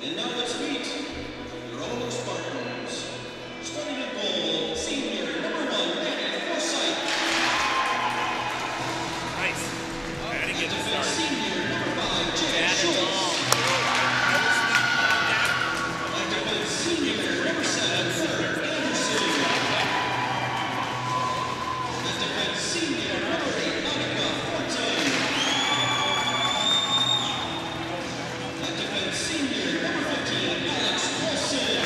And now let's meet your Orono Spartans. Starting at goal, senior number 1, Manny Forsyth. Nice. Ready to get Defense started. senior number 5, Jay Schultz. At defense senior number 7, Kurt Anderson. At defense senior number 8, Monica Fortin. At defense senior number 15, Alex Wilson.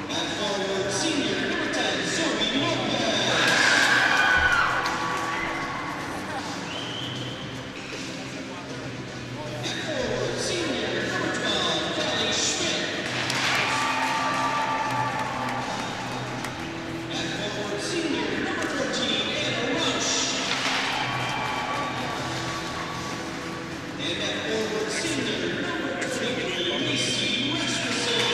At forward senior number 10, Zoe Lopez. At forward senior number 12, Kelly Schmidt. At forward senior number 14, Anna Rush. And at forward senior number 23, Macy Rasmussen.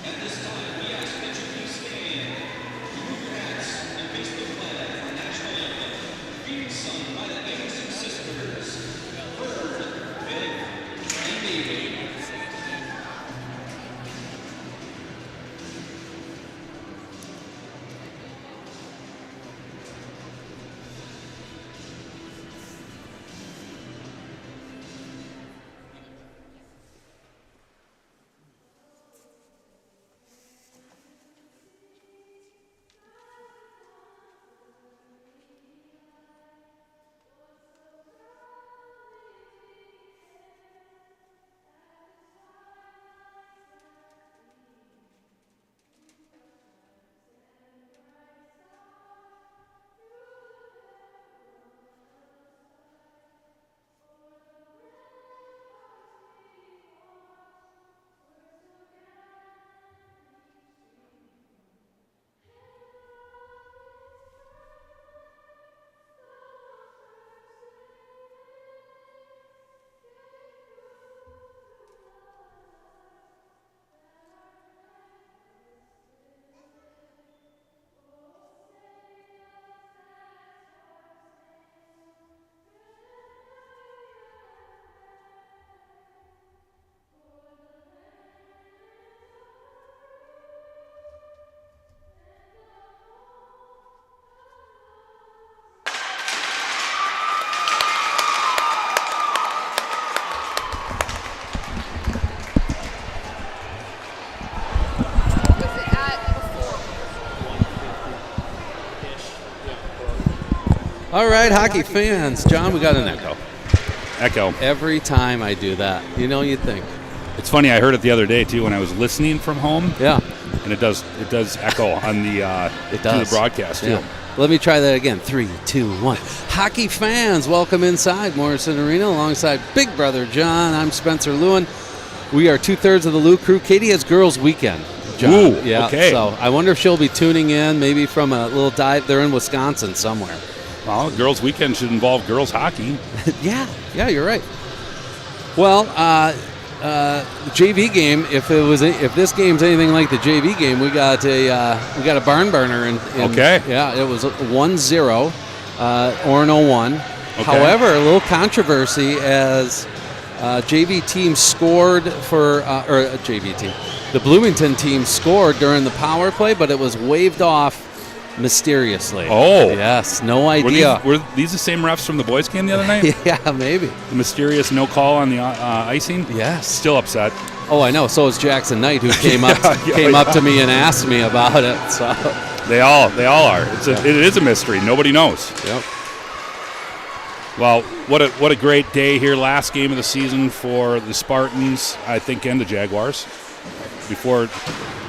At this time, we ask that you please stand. Remove your hats and face the flag for national anthem, being sung by the Anderson sisters, Bird, Vic, and Davey. All right, hockey fans. John, we got an echo. Echo. Every time I do that, you think. It's funny. I heard it the other day too when I was listening from home. Yeah, and it does echo on the it to does. the broadcast too. Yeah. Let me try that again. 3, 2, 1. Hockey fans, welcome inside Morrison Arena alongside Big Brother John. I'm Spencer Lewin. We are 2/3 of the Lou crew. Katie has girls' weekend. John. Ooh, yeah. okay. So I wonder if she'll be tuning in, maybe from a little dive. They're in Wisconsin somewhere. Well, girls' weekend should involve girls' hockey. Yeah, you're right. Well, the JV game. If this game's anything like the JV game, we got a barn burner. Okay. Yeah, it was 1-0. Orono won. Okay. However, a little controversy as JV team scored for JV team. The Bloomington team scored during the power play, but it was waved off mysteriously. Oh. Yes, no idea. Were these the same refs from the boys' game the other night? Yeah, maybe. The mysterious no call on the icing? Yes. Still upset. Oh, I know. So is Jackson Knight, who came up to me and asked me about it. So They all are. It is a mystery. Nobody knows. Yep. Well, what a great day here. Last game of the season for the Spartans, I think, and the Jaguars. Before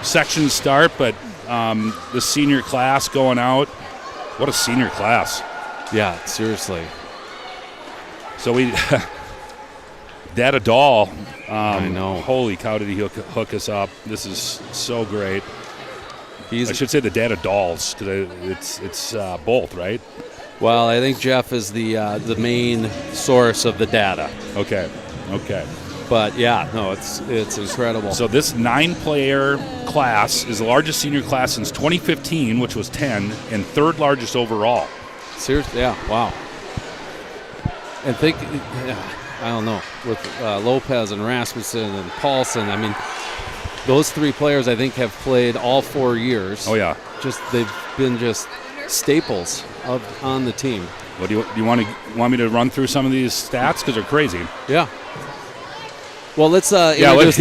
sections start, but the senior class going out. What a senior class. Yeah, seriously. So we Data Doll. I know. Holy cow, did he hook us up. This is so great. I should say the Data Dolls, because it's both, right? Well, I think Jeff is the main source of the data. Okay. But yeah, no, it's incredible. So this 9-player class is the largest senior class since 2015, which was 10, and third largest overall. Seriously, yeah, wow. And think, I don't know, with Lopez and Rasmussen and Paulson, I mean, those 3 players I think have played all 4 years. Oh yeah, They've been just staples on the team. What do you want me to run through some of these stats because they're crazy? Yeah. Well, let's introduce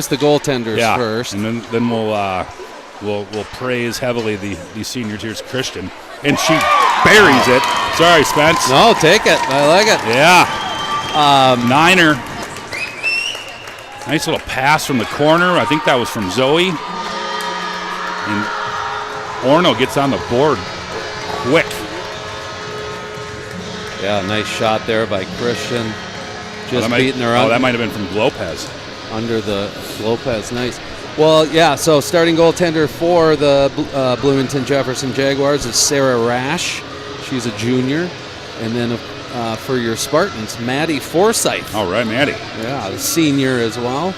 the goaltenders first, and then we'll praise heavily the seniors. Here's Christian, and she buries it. Sorry, Spence. No, take it. I like it. Yeah. Niner. Nice little pass from the corner. I think that was from Zoe. And Orono gets on the board quick. Yeah, nice shot there by Christian. Just beating her that might have been from Lopez. Under the Lopez, nice. Well, yeah, so starting goaltender for the Bloomington Jefferson Jaguars is Sarah Rash. She's a junior. And then for your Spartans, Maddie Forsyth. All right, Maddie. Yeah, the senior as well.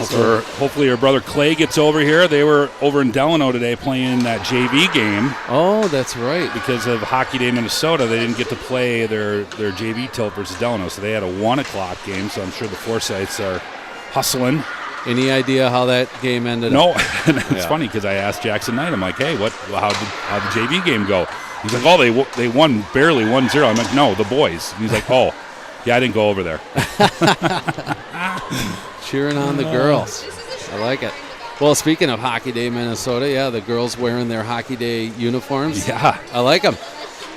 Hopefully her brother Clay gets over here. They were over in Delano today playing that JV game. Oh, that's right. Because of Hockey Day Minnesota, they didn't get to play their JV tilt versus Delano, so they had a 1 o'clock game, so I'm sure the Forsyths are hustling. Any idea how that game ended? No. It's funny because I asked Jackson Knight, I'm like, hey, how'd the JV game go? He's like, oh, they won barely 1-0. I'm like, no, the boys. And he's like, oh, yeah, I didn't go over there. Cheering on the girls. I like it. Well, speaking of Hockey Day Minnesota, yeah, the girls wearing their Hockey Day uniforms. Yeah. I like them.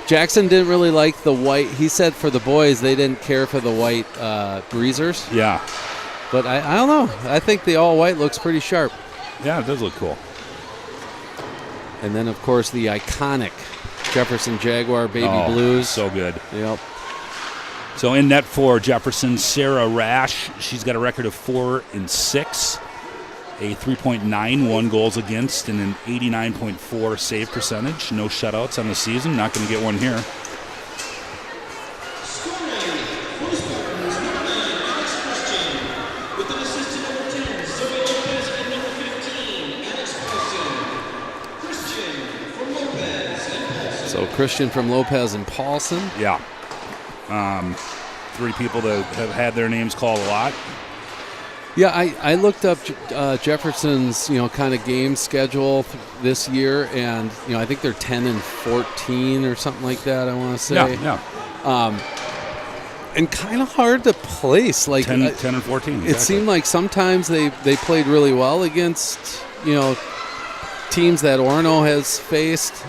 Jackson didn't really like the white. He said for the boys, they didn't care for the white breezers. Yeah. But I don't know. I think the all-white looks pretty sharp. Yeah, it does look cool. And then, of course, the iconic Jefferson Jaguar Baby Blues. So good. Yep. So in net for Jefferson, Sarah Rash. She's got a record of 4-6, a 3.91 goals against, and an 89.4 save percentage. No shutouts on the season. Not going to get one here. Scoring for Spartans, number 9, Alex Christian. With an assist to number 10, Zoe Lopez, and number 15, Alex Paulson. Christian from Lopez and Paulson. So Christian from Lopez and Paulson. Yeah. 3 people that have had their names called a lot. Yeah, I looked up Jefferson's kind of game schedule this year, and I think they're 10-14 or something like that. I want to say. Yeah. And kind of hard to place. Like 10 and 14. Exactly. It seemed like sometimes they played really well against teams that Orono has faced,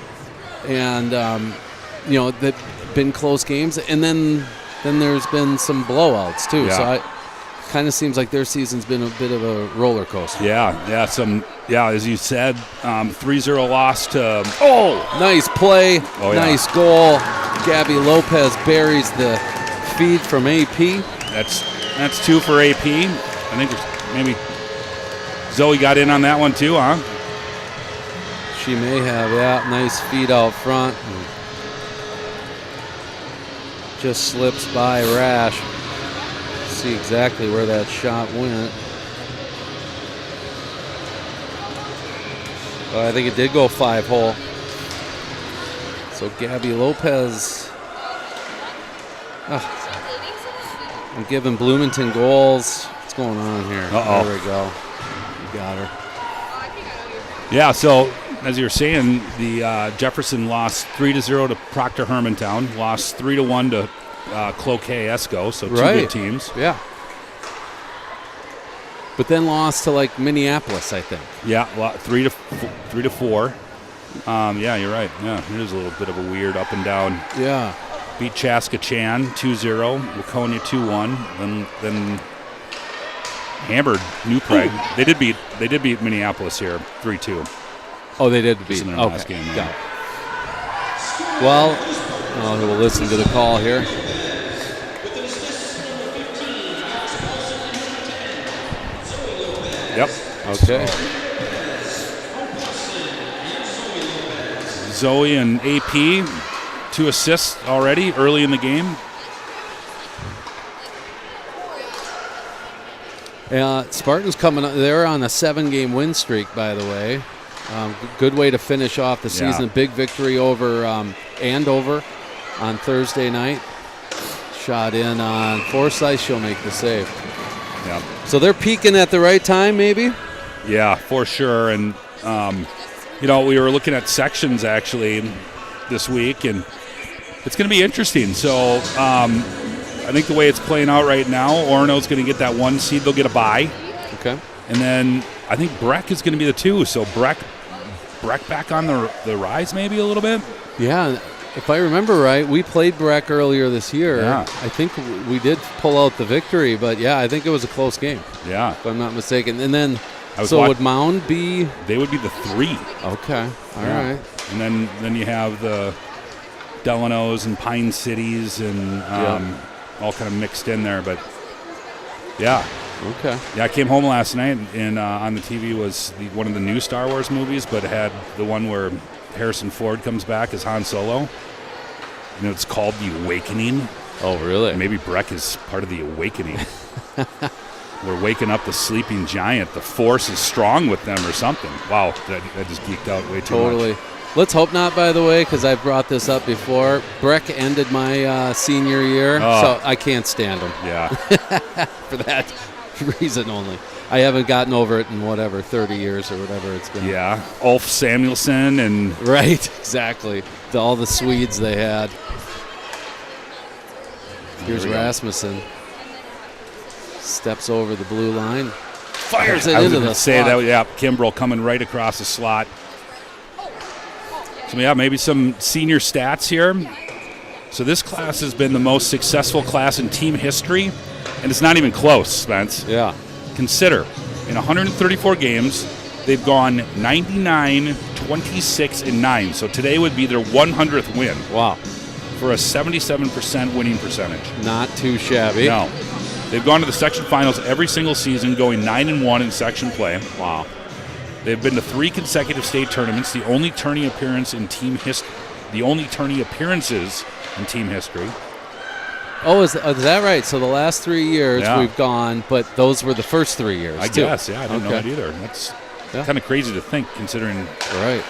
and that been close games, and then there's been some blowouts too. Yeah. So it kind of seems like their season's been a bit of a roller coaster. Yeah, as you said, 3-0 loss to. Nice play, nice goal. Gabby Lopez buries the feed from AP. That's 2 for AP. I think maybe Zoe got in on that one too, huh? She may have. Yeah, nice feed out front. Just slips by Rash. See exactly where that shot went. I think it did go 5-hole. So Gabby Lopez. I'm giving Bloomington goals. What's going on here? Uh-oh. There we go. You got her. Yeah, so as you were saying, the Jefferson lost 3-0 to Proctor Hermantown, lost 3-1 to Cloquet Esco, so 2 good teams. Yeah. But then lost to Minneapolis, I think. Yeah, 3-4. Yeah, you're right. Yeah, it is a little bit of a weird up and down. Yeah. Beat Chaska Chan 2-0, Waconia 2-1, then hammered New Prague. They did beat Minneapolis here 3-2. Oh, they did beat. In their last game. Got it. Well, we'll listen to the call here. Yep. Okay. Zoe and AP 2 assists already early in the game. Spartans coming. They're on a 7-game win streak, by the way. Good way to finish off the season. Big victory over Andover on Thursday night. Shot in on Forsyth. She'll make the save. Yeah. So they're peaking at the right time, maybe? Yeah, for sure. And, we were looking at sections actually this week, and it's going to be interesting. So I think the way it's playing out right now, Orono's going to get that 1 seed. They'll get a bye. Okay. And then I think Breck is going to be the 2. So Breck back on the rise maybe a little bit. Yeah. If I remember right, we played Breck earlier this year. Yeah. I think we did pull out the victory, but yeah, I think it was a close game. Yeah. If I'm not mistaken. And then, would Mound be? They would be the 3. Okay. All right. And then you have the Delanos and Pine Cities and all kind of mixed in there. But, yeah. Okay. Yeah, I came home last night, and on the TV was one of the new Star Wars movies, but it had the one where Harrison Ford comes back as Han Solo. And it's called The Awakening. Oh, really? And maybe Breck is part of The Awakening. We're waking up the sleeping giant. The Force is strong with them or something. Wow, that just geeked out way too much. Totally. Let's hope not, by the way, because I've brought this up before. Breck ended my senior year, so I can't stand him. Yeah. For that reason only. I haven't gotten over it in 30 years or whatever it's been. Yeah. Ulf Samuelsson and... Right, exactly. All the Swedes they had. Here's Rasmussen. Steps over the blue line. Fires it into the slot. Kimbrell coming right across the slot. So, maybe some senior stats here. So this class has been the most successful class in team history, and it's not even close, Spence. Yeah. Consider, in 134 games, they've gone 99, 26, and 9. So today would be their 100th win. Wow. For a 77% winning percentage. Not too shabby. No. They've gone to the section finals every single season, going 9-1 in section play. Wow. They've been to 3 consecutive state tournaments, the only tourney appearances in team history. Oh, is that right? So the last 3 years we've gone, but those were the first 3 years. I guess, I didn't know that either. That's kind of crazy to think, considering, right?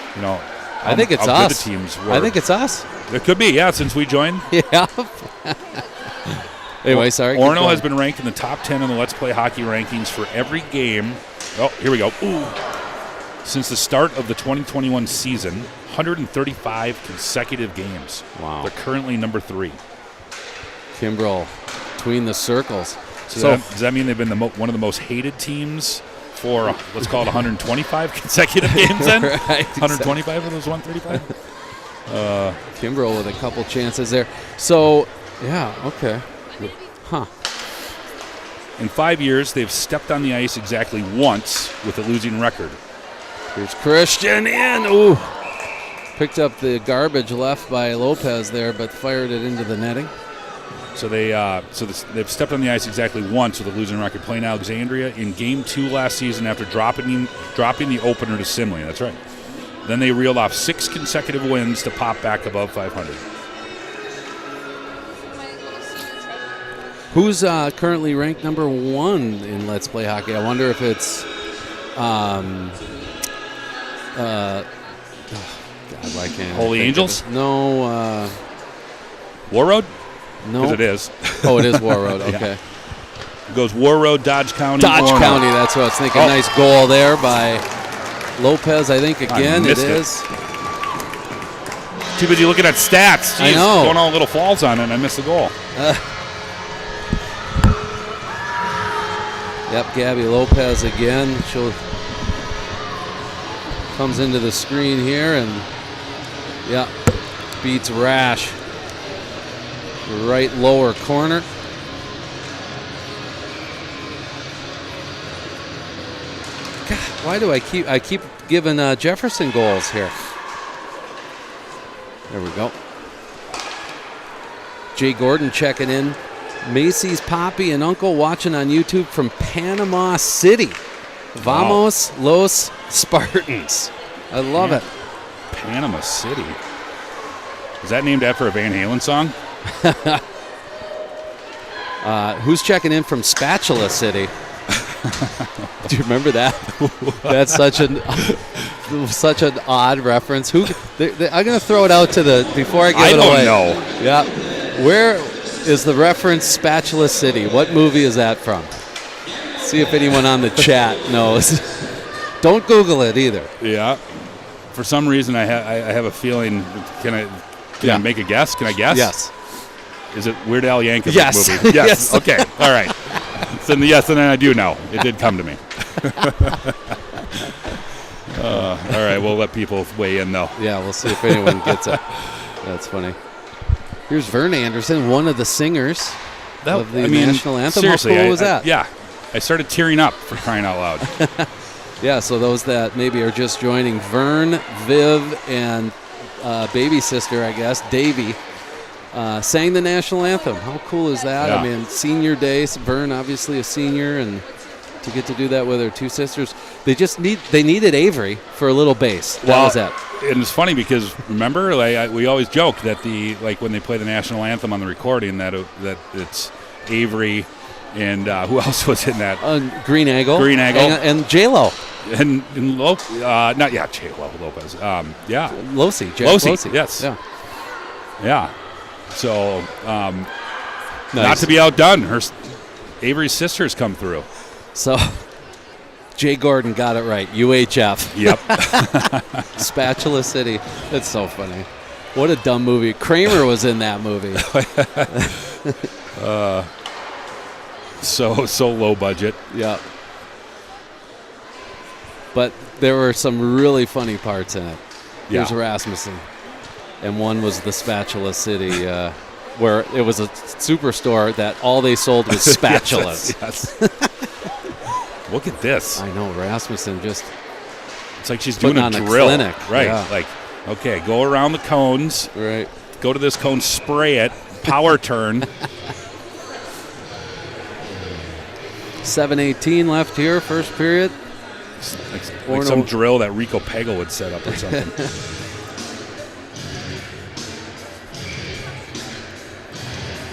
I think it's us. Good the teams were. I think it's us. It could be, since we joined. Yeah. Anyway, sorry. Orono has been ranked in the top 10 in the Let's Play Hockey rankings for every game. Oh, here we go. Ooh. Since the start of the 2021 season, 135 consecutive games. Wow. They're currently number 3. Kimbrell between the circles. So does that mean they've been one of the most hated teams for, let's call it 125 consecutive games then? Right, 125 of those 135? Kimbrell with a couple chances there. So, okay. Huh. In 5 years, they've stepped on the ice exactly once with a losing record. Here's Christian in. Ooh. Picked up the garbage left by Lopez there, but fired it into the netting. So they've stepped on the ice exactly once with a losing record, playing Alexandria in Game 2 last season after dropping the opener to Simley. That's right. Then they reeled off 6 consecutive wins to pop back above 500. Who's currently ranked number 1 in Let's Play Hockey? I wonder if it's why can't Holy Angels? No. Warroad? No. Because it is. Oh, it is Warroad. Okay. It goes Warroad, Dodge County. Dodge Orono. County, that's what I was thinking. Oh. Nice goal there by Lopez, I think, again. It is. Too busy looking at stats. Jeez, I know. Going all little falls on it, and I missed the goal. Yep, Gabby Lopez again. She comes into the screen here and, beats Rash. Right lower corner. God, why do I keep giving Jefferson goals here? There we go. Jay Gordon checking in. Macy's Poppy and Uncle watching on YouTube from Panama City. Vamos los Spartans. I love it. Panama City. Is that named after a Van Halen song? Who's checking in from Spatula City? Do you remember that? That's such an odd reference. I'm going to throw it out to before I give it away. I don't know. Yeah. Where is the reference Spatula City? What movie is that from? See if anyone on the chat knows. Don't Google it either. Yeah. For some reason, I have a feeling. Can I make a guess? Can I guess? Yes. Is it Weird Al Yankovic Yes. movie? Yes. Yes. Okay. All right. So yes, and then I do know. It did come to me. All right. We'll let people weigh in, though. Yeah, we'll see if anyone gets it. That's funny. Here's Vern Anderson, one of the singers of the national anthem. Seriously, how cool was that? Yeah. I started tearing up, for crying out loud. Yeah, so those that maybe are just joining, Vern, Viv, and baby sister, I guess, Davy, sang the national anthem. How cool is that? Yeah. I mean, senior day, Vern obviously a senior, and to get to do that with her two sisters. They needed Avery for a little bass. That was it. And it's funny because, remember, we always joke that when they play the national anthem on the recording, that it's Avery and who else was in that? Green Eagle. And J-Lo. And not J-Lo Lopez. Yeah. Losi. Losi, yes. Yeah. Yeah. So, Nice. not to be outdone, Avery's sisters come through. So, Jay Gordon got it right. UHF. Yep. Spatula City. That's so funny. What a dumb movie. Kramer was in that movie. So low budget. Yeah. But there were some really funny parts in it. Here's Rasmussen. And one was the Spatula City, where it was a superstore that all they sold was spatulas. Yes. Look at this. I know, Rasmussen just... It's like she's doing a drill. Clinic. Right. Yeah. Like, okay, go around the cones. Right. Go to this cone, spray it, power turn. 7:18 left here, first period. Like some drill that Rico Pego would set up or something.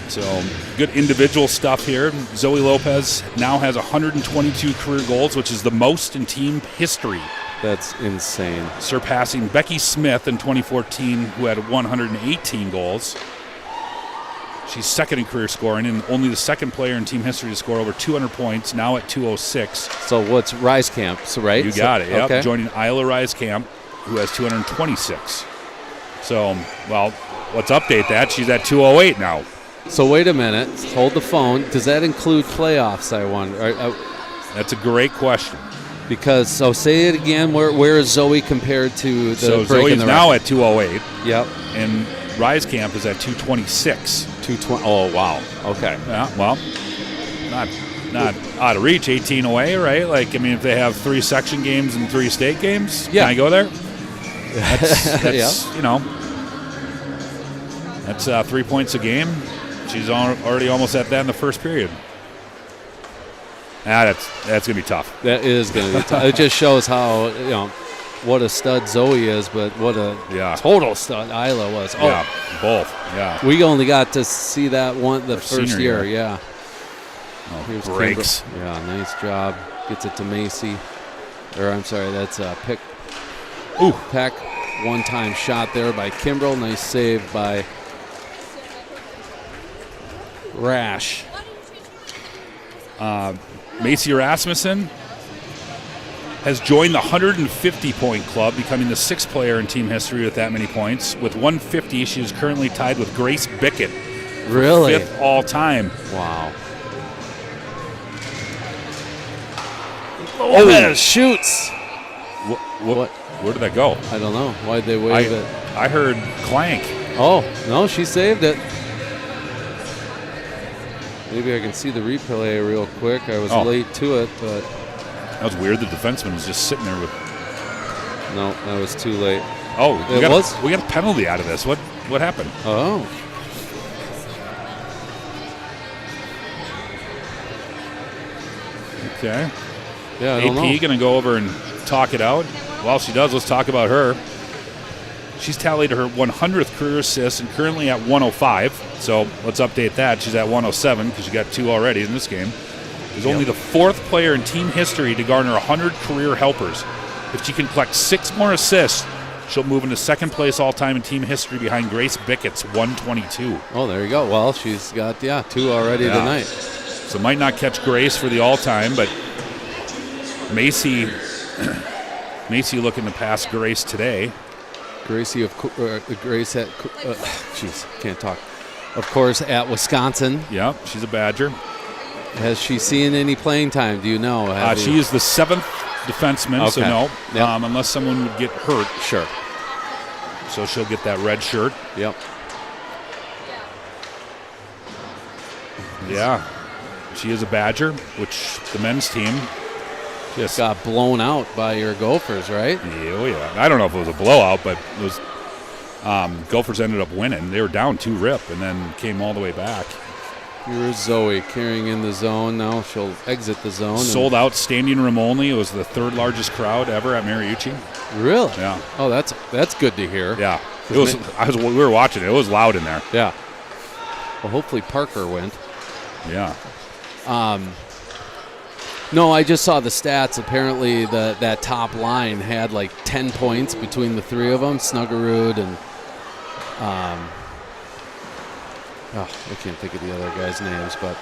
So, good individual stuff here. Zoe Lopez now has 122 career goals, which is the most in team history. That's insane. Surpassing Becky Smith in 2014, who had 118 goals. She's second in career scoring and only the second player in team history to score over 200 points, now at 206. So what's Risekamp, right? You got it, yep. Okay. Joining Isla Risekamp, who has 226. So, well, let's update that. She's at 208 now. So wait a minute. Hold the phone. Does that include playoffs, I wonder? That's a great question. Because, so say it again, where is Zoe compared to the So break Zoe's in the now record? at 208. Yep. And Risekamp is at 226. 220. Oh, wow. Okay. Yeah, well, not out of reach, 18 away, right? Like, I mean, if they have 3 section games and 3 state games, yeah. Can I go there? That's Yeah. you know, that's 3 points a game. She's already almost at that in the first period. That's going to be tough. That is going to be tough. It just shows how, what a stud Zoe is, but what a total stud Isla was. Oh, yeah, both. Yeah. We only got to see that one the Our first senior year. year. Yeah. Oh, Here's breaks. Kimber. Yeah, nice job. Gets it to Macy. Or I'm sorry, that's Peck. Ooh, Peck. One-time shot there by Kimbrell. Nice save by Rash. Macy Rasmussen has joined the 150-point club, becoming the 6th player in team history with that many points. With 150, she is currently tied with Grace Bickett. Really? 5th all-time. Wow. Oh, shoots. What? Where did that go? I don't know. Why'd they wave it? I heard clank. Oh, no, she saved it. Maybe I can see the replay real quick. I was late to it, but... That was weird. The defenseman was just sitting there with... No, that was too late. Oh, we got a penalty out of this. What happened? Oh. Okay. Yeah, I don't know. AP going to go over and talk it out. While she does, let's talk about her. She's tallied her 100th career assist and currently at 105. So let's update that. She's at 107 because she got 2 already in this game. She's only the 4th player in team history to garner 100 career helpers. If she can collect 6 more assists, she'll move into 2nd place all-time in team history behind Grace Bickett's 122. Oh, there you go. Well, she's got, 2 already tonight. So might not catch Grace for the all-time, but Macy looking to pass Grace today. Grace at, can't talk. Of course, at Wisconsin. Yeah, she's a Badger. Has she seen any playing time? Do you know? She is the 7th defenseman, so no. Yep. Unless someone would get hurt. Sure. So she'll get that red shirt. Yep. Yeah. She is a Badger, which the men's team just got blown out by your Gophers, right? Oh, yeah. I don't know if it was a blowout, but it was. Gophers ended up winning. They were down 2-rip and then came all the way back. Here's Zoe carrying in the zone. Now she'll exit the zone. Sold out, standing room only. It was the 3rd largest crowd ever at Mariucci. Really? Yeah. Oh, that's good to hear. Yeah. It was. We were watching it. It was loud in there. Yeah. Well, hopefully Parker went. Yeah. No, I just saw the stats. Apparently, that top line had like 10 points between the 3 of them, Snuggerud and I can't think of the other guys' names, but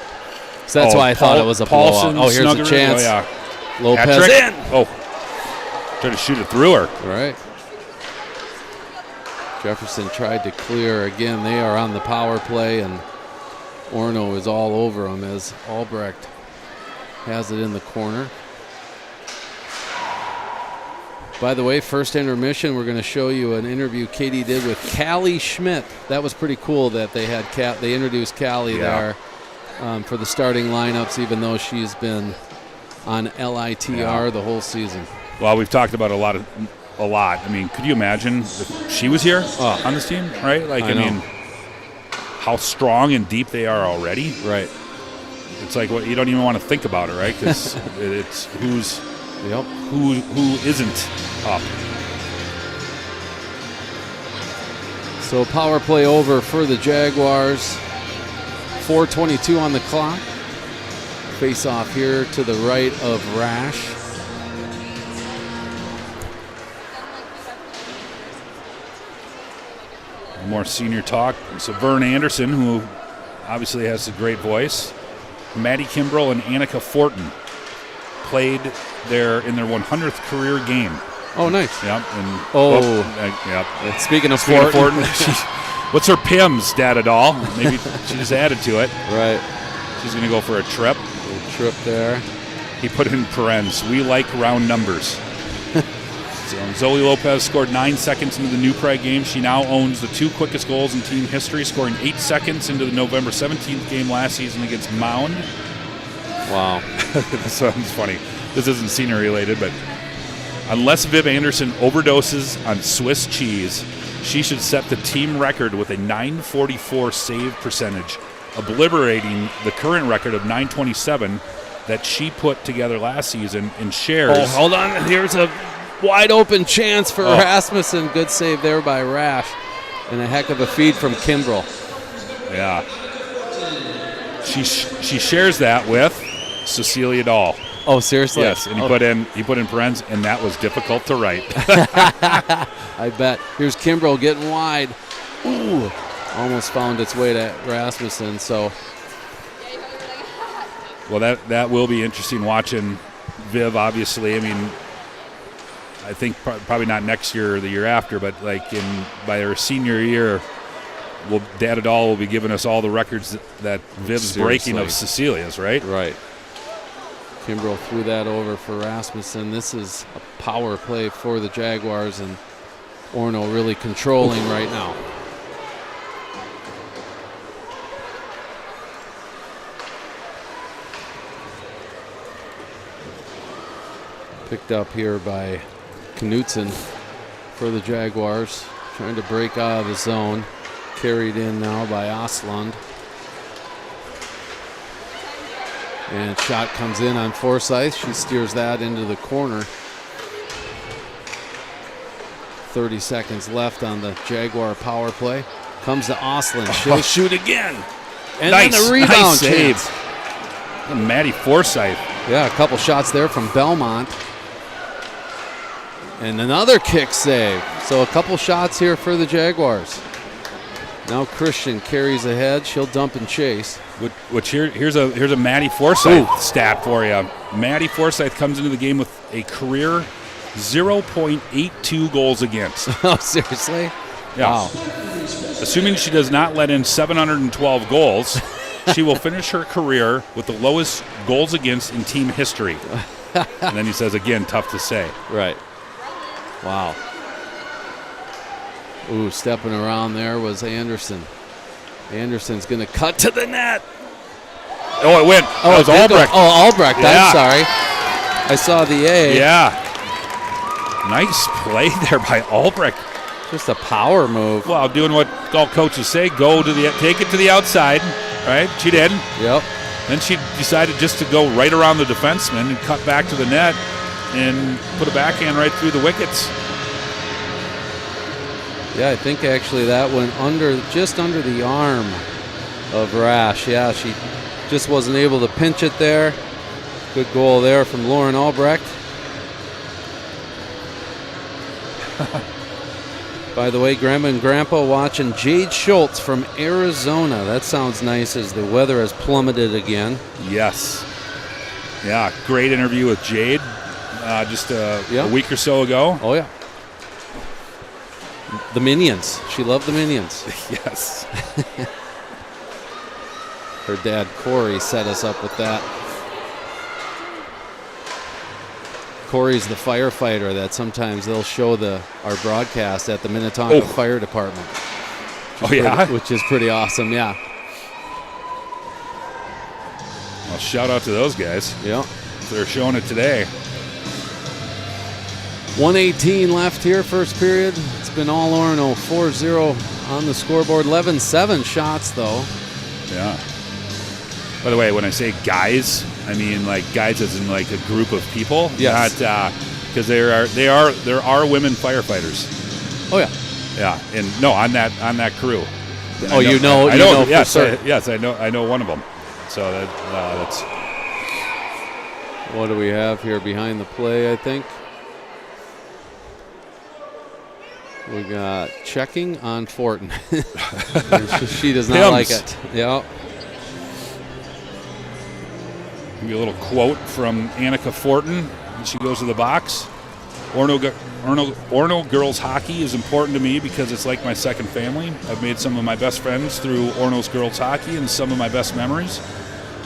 so that's why I thought it was a blowout. Oh, here's a chance. Oh, yeah. Lopez in. Oh, tried to shoot it through her. Right. Jefferson tried to clear again. They are on the power play, and Orono is all over them as Albrecht has it in the corner. By the way, first intermission, we're going to show you an interview Katie did with Callie Schmidt. That was pretty cool that they had they introduced Callie there for the starting lineups, even though she's been on LITR the whole season. Well, we've talked about a lot. I mean, could you imagine if she was here on this team, right? Like, I mean, how strong and deep they are already. Right. It's like you don't even want to think about it, right? Because it's who isn't up. So power play over for the Jaguars. 4:22 on the clock. Face off here to the right of Rash. More senior talk. So Vern Anderson, who obviously has a great voice. Maddie Kimbrell and Annika Fortin played in their 100th career game. Oh, nice. Yep. Yep. Speaking of Fortin. What's her PIMS, Data Doll? Maybe she just added to it. Right. She's going to go for a trip. Trip there. He put in parens. We like round numbers. So Zoe Lopez scored 9 seconds into the New Prague game. She now owns the 2 quickest goals in team history, scoring 8 seconds into the November 17th game last season against Mound. Wow. This sounds funny. This isn't senior related, but unless Viv Anderson overdoses on Swiss cheese, she should set the team record with a .944 save percentage, obliterating the current record of .927 that she put together last season in shares. Oh, hold on. Here's a wide open chance for Rasmussen. Good save there by Rash. And a heck of a feed from Kimbrell. Yeah. She shares that with Cecilia Dahl. Oh, seriously? Yes, and he put in parens, and that was difficult to write. I bet. Here's Kimbrell getting wide. Ooh, almost found its way to Rasmussen. So, well, that will be interesting watching Viv. Obviously, I mean, I think probably not next year or the year after, but like by her senior year, Data Doll will be giving us all the records that Viv's breaking of Cecilia's, right? Right. Kimbrell threw that over for Rasmussen. This is a power play for the Jaguars, and Orono really controlling right now. Picked up here by Knutson for the Jaguars, trying to break out of the zone. Carried in now by Oslund. And shot comes in on Forsyth. She steers that into the corner. 30 seconds left on the Jaguar power play. Comes to Oslin. She'll shoot again. And Nice, then the rebound nice save. chance. Maddie Forsythe. Yeah, a couple shots there from Belmont. And another kick save. So a couple shots here for the Jaguars. Now Christian carries ahead. She'll dump and chase. Which here's a Maddie Forsythe stat for you. Maddie Forsythe comes into the game with a career 0.82 goals against. Oh, seriously? Yeah. Wow. Assuming she does not let in 712 goals, she will finish her career with the lowest goals against in team history. And then he says, again, tough to say. Right. Wow. Ooh, stepping around there was Anderson. Anderson's going to cut to the net. Oh, it went. Oh, that was it did go- Albrecht. Oh, Albrecht. Yeah. I'm sorry. I saw the A. Yeah. Nice play there by Albrecht. Just a power move. Well, doing what all coaches say, take it to the outside, right? She did. Yep. Then she decided just to go right around the defenseman and cut back to the net and put a backhand right through the wickets. Yeah, I think actually that went just under the arm of Rash. Yeah, she just wasn't able to pinch it there. Good goal there from Lauren Albrecht. By the way, Grandma and Grandpa watching Jade Schultz from Arizona. That sounds nice as the weather has plummeted again. Yes. Yeah, great interview with Jade just a week or so ago. Oh, yeah. The Minions. She loved the Minions. Yes. Her dad, Corey, set us up with that. Corey's the firefighter that sometimes they'll show our broadcast at the Minnetonka Fire Department. Oh, yeah? Which is pretty awesome, yeah. Well, shout out to those guys. Yeah. They're showing it today. 1:18 left here, first period. It's been all Orono, 4-0 on the scoreboard. 11-7 shots, though. Yeah. By the way, when I say guys, I mean like guys as in like a group of people. Yes. Not because there are women firefighters. Oh yeah. Yeah, and no, on that crew. Oh, you know Yes, for certain. yes, I know one of them. So that's. What do we have here behind the play? I think we got checking on Fortin. She does not like it. Yeah. Maybe a little quote from Annika Fortin when she goes to the box. Orono girls hockey is important to me because it's like my second family. I've made some of my best friends through Orono's girls hockey and some of my best memories.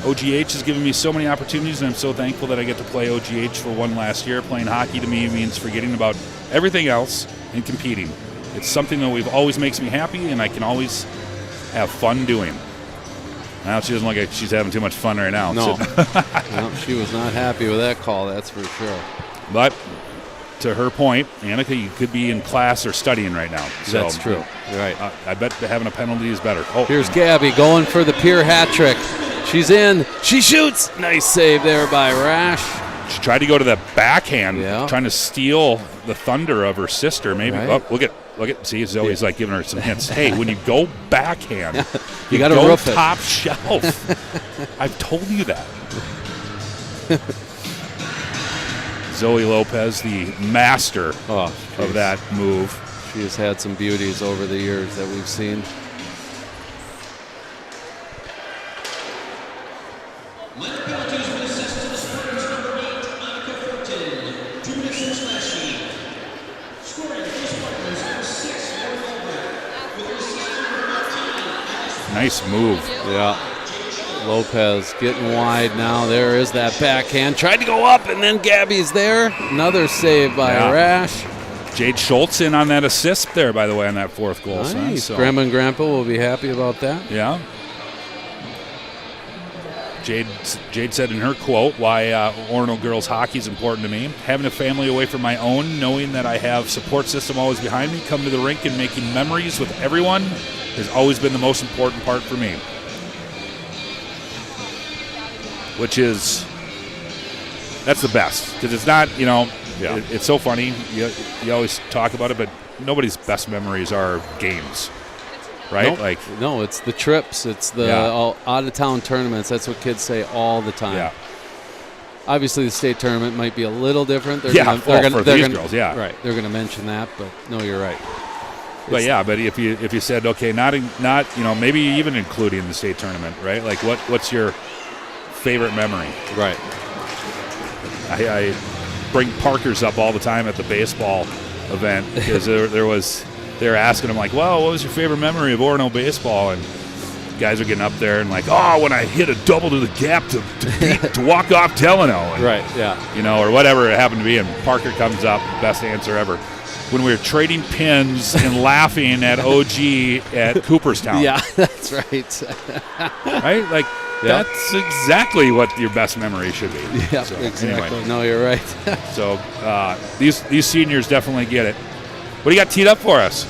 OGH has given me so many opportunities, and I'm so thankful that I get to play OGH for one last year. Playing hockey to me means forgetting about everything else and competing. It's something that always makes me happy, and I can always have fun doing. Now she doesn't look like she's having too much fun right now. No. No, she was not happy with that call, that's for sure. But to her point, Annika, you could be in class or studying right now. That's true. You're right. I bet having a penalty is better. Oh, here's Gabby going for the pure hat trick. She's in. She shoots. Nice save there by Rash. She tried to go to the backhand, Yeah. trying to steal the thunder of her sister. Maybe. Right. Oh, look at. See, Zoe's like giving her some hints. Hey, when you go backhand, you got to go roof it. top shelf. I've told you that. Zoe Lopez, the master of that move. She has had some beauties over the years that we've seen. Minor penalties been assessed to the Spartans number 8, Annika Fortin. 2 minutes from slashing. Scoring for the Spartans number 6, Lauren Albrecht. With an assist number 13, Nice move. Yeah. Lopez getting wide now. There is that backhand. Tried to go up, and then Gabby's there. Another save by Rash. Jade Schultz in on that assist there, by the way, on that fourth goal. Nice. So. Grandma and Grandpa will be happy about that. Yeah. Jade said in her quote why Orono girls hockey is important to me. Having a family away from my own, knowing that I have support system always behind me, come to the rink and making memories with everyone has always been the most important part for me. Which is, that's the best. Because it's not, it's so funny. You always talk about it, but nobody's best memories are games, right? Nope. Like, no, it's the trips. It's the out-of-town tournaments. That's what kids say all the time. yeah, Obviously, the state tournament might be a little different. They're yeah. gonna, For these girls, yeah, right. They're going to mention that, but no, you're right. But if you said, okay, not maybe even including the state tournament, right? Like, what's your favorite memory? Right. I bring Parkers up all the time at the baseball event because they were asking them, like, well, what was your favorite memory of Orono baseball? And guys are getting up there and like, oh, when I hit a double to the gap to walk off Delano. And, right, yeah. Or whatever it happened to be. And Parker comes up, best answer ever. When we were trading pins and laughing at OG at Cooperstown. Yeah, that's right. Right? Like, that's exactly what your best memory should be. Yeah, so, exactly. Anyway. No, you're right. So these seniors definitely get it. What do you got teed up for us?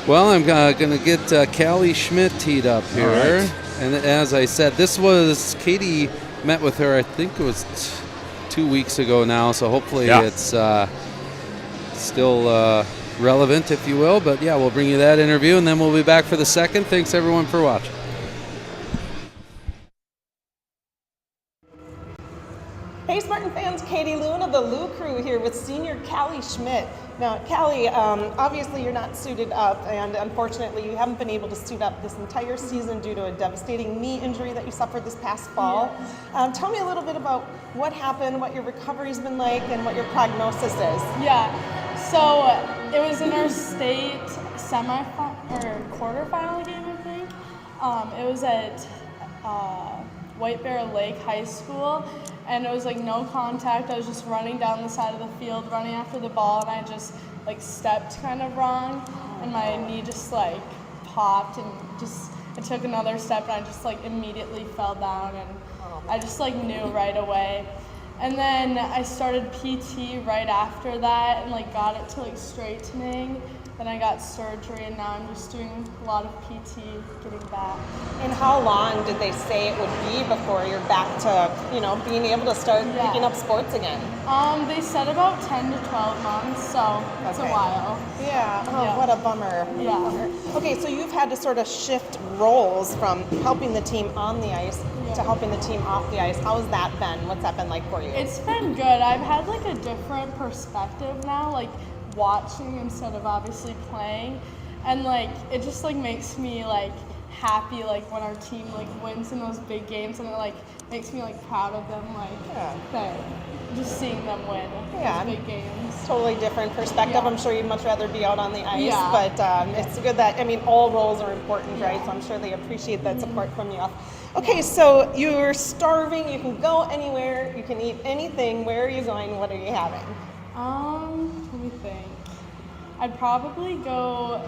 Well, I'm going to get Callie Schmidt teed up here. Right. And as I said, this was Katie met with her, I think it was 2 weeks ago now, so hopefully it's still relevant, if you will. But, yeah, we'll bring you that interview, and then we'll be back for the second. Thanks, everyone, for watching. Hey Spartan fans, Katie Luna, the Lou Crew here with senior Callie Schmidt. Now Callie, obviously you're not suited up, and unfortunately you haven't been able to suit up this entire season due to a devastating knee injury that you suffered this past fall. Tell me a little bit about what happened, what your recovery's been like, and what your prognosis is. Yeah, so it was in our state quarterfinal game, I think. It was at White Bear Lake High School, and it was like no contact. I was just running down the side of the field, running after the ball, and I just like stepped kind of wrong, and my knee just like popped, and I took another step, and I just like immediately fell down, and I just like knew right away. And then I started PT right after that, and like got it to like straightening. Then I got surgery, and now I'm just doing a lot of PT, getting back. And how long did they say it would be before you're back to, being able to start picking up sports again? They said about 10 to 12 months, so it's a while. Yeah. Oh, what a bummer. Yeah. Okay, so you've had to sort of shift roles from helping the team on the ice to helping the team off the ice. How has that been? What's that been like for you? It's been good. I've had like a different perspective now, like watching instead of obviously playing, and like it just like makes me like happy like when our team like wins in those big games, and it like makes me like proud of them, like that, just seeing them win those big games. Totally different perspective. I'm sure you'd much rather be out on the ice, but it's good that all roles are important, right? So I'm sure they appreciate that support from you. Okay, so you're starving, you can go anywhere, you can eat anything. Where are you going? What are you having? Let me think. I'd probably go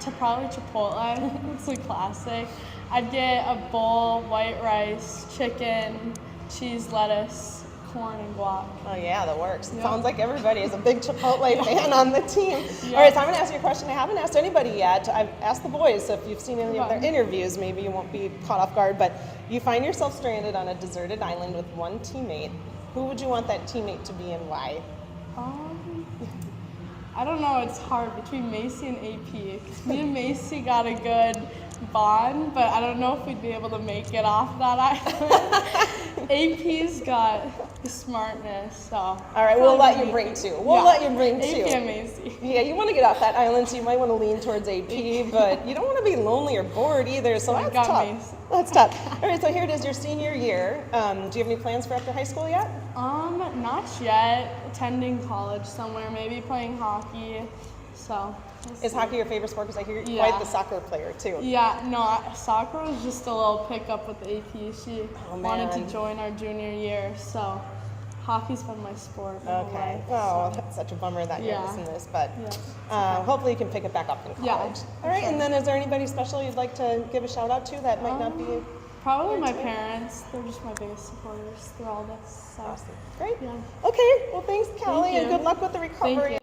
to Chipotle. It's a classic. I'd get a bowl, white rice, chicken, cheese, lettuce, corn, and guac. Oh yeah, that works. It sounds like everybody is a big Chipotle fan on the team. All right, so I'm going to ask you a question I haven't asked anybody yet. I've asked the boys, so if you've seen any of their interviews, maybe you won't be caught off guard, but you find yourself stranded on a deserted island with one teammate. Who would you want that teammate to be and why? I don't know, it's hard between Macy and AP. 'Cause me and Macy got a good bond, but I don't know if we'd be able to make it off that island. AP's got the smartness, so. All right, we'll let you bring two. We'll let you bring two. AP and Macy. Yeah, you want to get off that island, so you might want to lean towards AP, but you don't want to be lonely or bored either, so that's tough. Macy. That's tough. All right, so here it is, your senior year. Do you have any plans for after high school yet? Not yet. Attending college somewhere, maybe playing hockey. So. Is hockey your favorite sport? Because I hear you're quite the soccer player too. Yeah, no, soccer was just a little pickup with AP. She wanted to join our junior year, so hockey's been my sport. Okay. Oh, that's such a bummer that you're missing this, but hopefully you can pick it back up in college. Yeah, all right, and then is there anybody special you'd like to give a shout out to that might not be? Probably my parents. They're just my biggest supporters through all this. So. Awesome. Great. Yeah. Okay. Well, thanks, Callie, and good luck with the recovery. Thank you.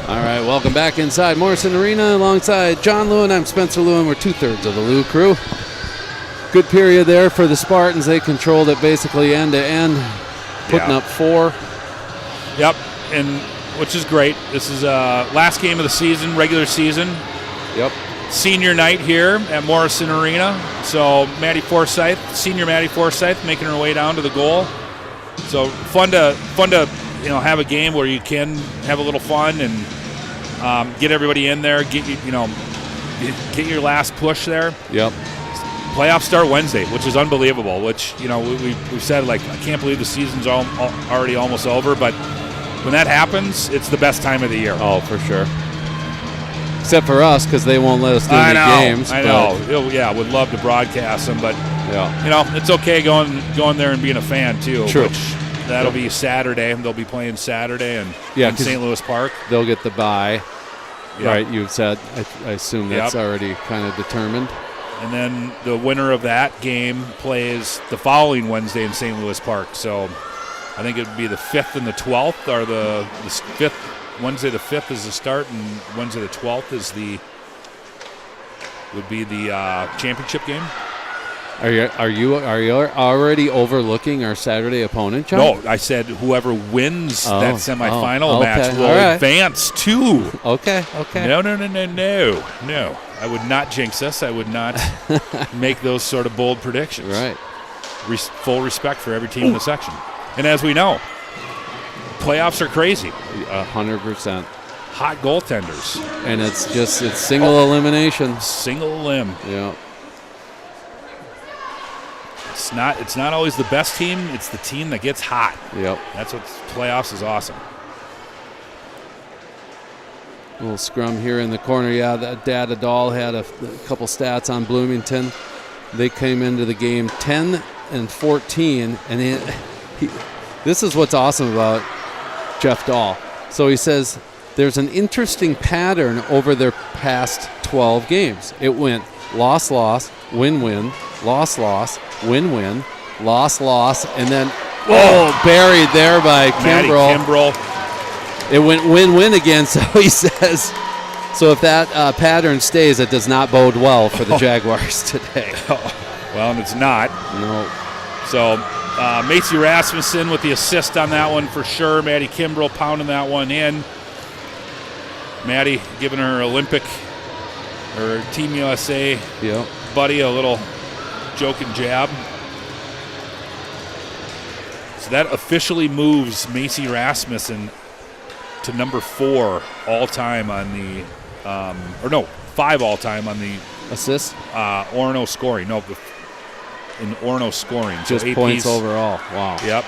All right, welcome back inside Morrison Arena alongside John Lewin. I'm Spencer Lewin. We're 2/3 of the Lou crew. Good period there for the Spartans. They controlled it basically end to end, putting up 4. Yep, and which is great. This is last game of the season, regular season. Yep. Senior night here at Morrison Arena. So senior Maddie Forsyth making her way down to the goal. So fun to have a game where you can have a little fun and get everybody in there, get your last push there. Yep. Playoffs start Wednesday, which is unbelievable. Which we've said, like, I can't believe the season's already almost over, but when that happens, it's the best time of the year. Oh, for sure. Except for us, because they won't let us do any games. I know. Yeah, would love to broadcast them, but it's okay going there and being a fan too. True. Which that'll be Saturday. They'll be playing Saturday in St. Louis Park. They'll get the bye. Yep. Right, you've said. I assume that's already kind of determined. And then the winner of that game plays the following Wednesday in St. Louis Park. So I think it would be the 5th and the 12th, or the 5th. Wednesday the 5th is the start, and Wednesday the 12th would be the championship game. Are you already overlooking our Saturday opponent, John? No, I said whoever wins that semifinal match will advance to. Okay. No. I would not jinx us. I would not make those sort of bold predictions. Right. Full respect for every team in the section. And as we know, playoffs are crazy. 100%. Hot goaltenders. And it's single elimination. Single elim. Yeah. It's not always the best team. It's the team that gets hot. Yep. That's what playoffs is awesome. A little scrum here in the corner. Yeah, Dad Adal had a couple stats on Bloomington. They came into the game 10-14, and this is what's awesome about Jeff Dahl. So he says there's an interesting pattern over their past 12 games. It went loss, win, loss, win, loss, and then buried there by Kimbrell. It went win again, so he says. So if that pattern stays, it does not bode well for the Jaguars today. Well, and it's not. No. So Macy Rasmussen with the assist on that one for sure. Maddie Kimbrell pounding that one in. Maddie giving her Team USA buddy a little joke and jab. So that officially moves Macy Rasmussen to number 4 all-time on the 5 all-time on the assist Orono scoring. No, in Orono scoring. Just so points overall. Wow. Yep.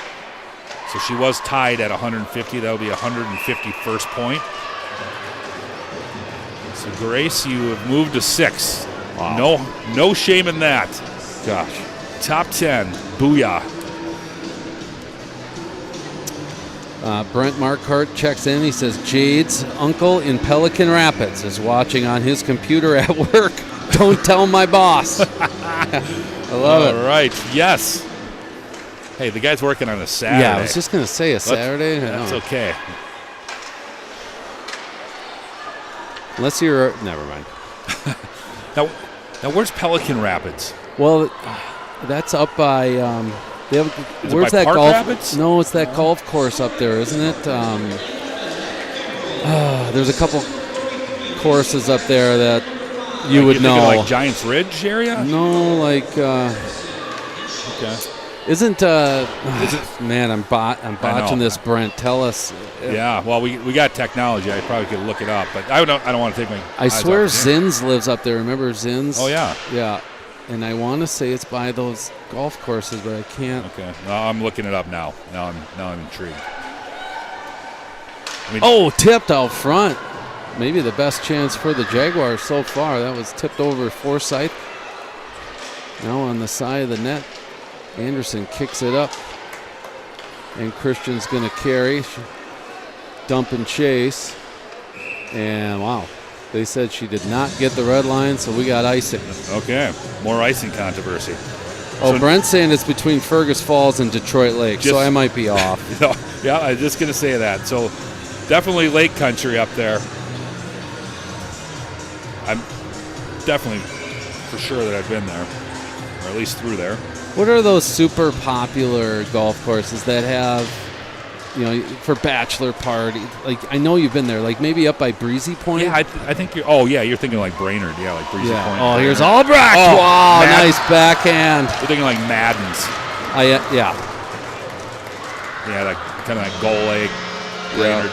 So she was tied at 150. That would be 151st point. So Grace, you have moved to 6. Wow. No shame in that. Gosh. Top 10. Booyah. Brent Markhart checks in. He says Jade's uncle in Pelican Rapids is watching on his computer at work. Don't tell my boss. I love it. All right. Yes. Hey, the guy's working on a Saturday. Yeah, I was just going to say a Saturday. That's okay. Unless you're... Never mind. Now, where's Pelican Rapids? Well, that's up by... where's that Park golf? Rapids? No, it's that golf course up there, isn't it? There's a couple courses up there that you would know. Like Giants Ridge area? No, like. Okay. Isn't man? I'm botching this. Brent, tell us. Yeah, well, we got technology. I probably could look it up, but I don't want to take my. I swear Zins lives up there. Remember Zins? Oh yeah. Yeah. And I want to say it's by those golf courses, but I can't. Okay. Well, I'm looking it up now. Now I'm intrigued. Tipped out front. Maybe the best chance for the Jaguars so far. That was tipped over Forsyth. Now on the side of the net, Anderson kicks it up. And Christian's going to carry. Dump and chase. And wow. They said she did not get the red line, so we got icing. Okay, more icing controversy. Oh, Brent's saying it's between Fergus Falls and Detroit Lake, so I might be off. Yeah, I was just going to say that. So Definitely lake country up there. I'm definitely for sure that I've been there, or at least through there. What are those super popular golf courses that have, for bachelor party? Like, I know you've been there. Like maybe up by Breezy Point. Yeah, I think you're. Oh yeah, you're thinking like Brainerd. Yeah, like Breezy Point. Oh, here's Brainerd. Albrecht. Oh, wow, Madden. nice backhand. You're thinking like Madden's. Yeah. Yeah, like kind of like Gull Lake, Brainerd.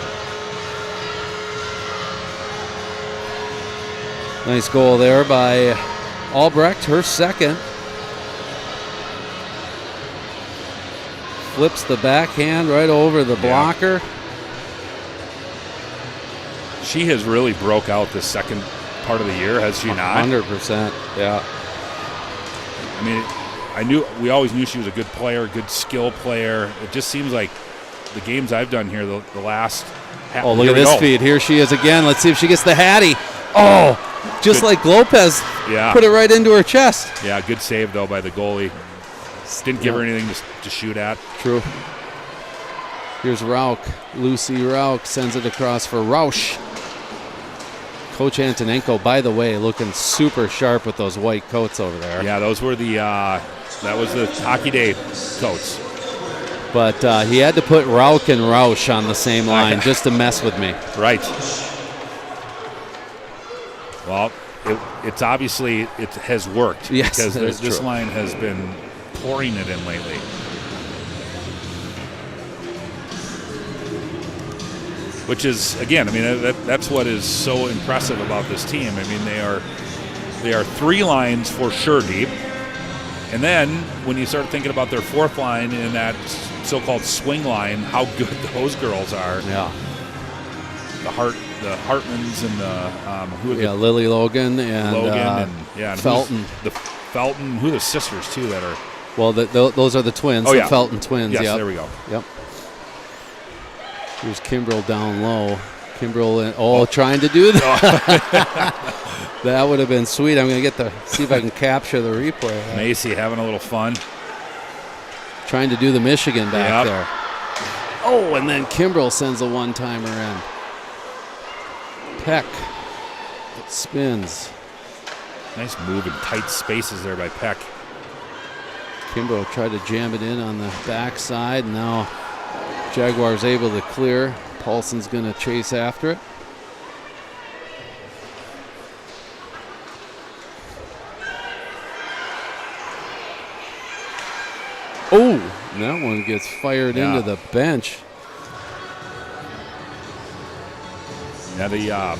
Nice goal there by Albrecht, her second. Flips the backhand right over the blocker. She has really broke out the second part of the year, has she not? 100%, yeah. I mean, we always knew she was a good player, good skill player. It just seems like the games I've done here, the last half. Oh, look at this feed. Here she is again. Let's see if she gets the Hattie. Oh, just like Lopez put it right into her chest. Yeah, good save, though, by the goalie. Didn't give her anything to shoot at. True. Here's Rauch. Lucy Rauch sends it across for Rausch. Coach Antonenko, by the way, looking super sharp with those white coats over there. Yeah, those were that was the Hockey Day coats. But he had to put Rauch and Rausch on the same line just to mess with me. Right. Well, it's obviously it has worked. Yes, because this line has been pouring it in lately. Which is, again, I mean, that's what is so impressive about this team. I mean, they are three lines for sure deep. And then when you start thinking about their fourth line in that so-called swing line, how good those girls are. Yeah. The Hartmans and the Lily Logan and Felton. The Felton, who are the sisters too that are. Well, those are the twins. The Felton twins. Yes, yep. There we go. Yep. Here's Kimbrell down low. Kimbrell, trying to do that. That would have been sweet. I'm going to see if I can capture the replay. Macy having a little fun. Trying to do the Michigan back there. Oh, and then Kimbrell sends a one-timer in. Peck. It spins. Nice move in tight spaces there by Peck. Kimbrell tried to jam it in on the backside. Now Jaguars able to clear. Paulson's going to chase after it. Oh, that one gets fired into the bench. Yeah,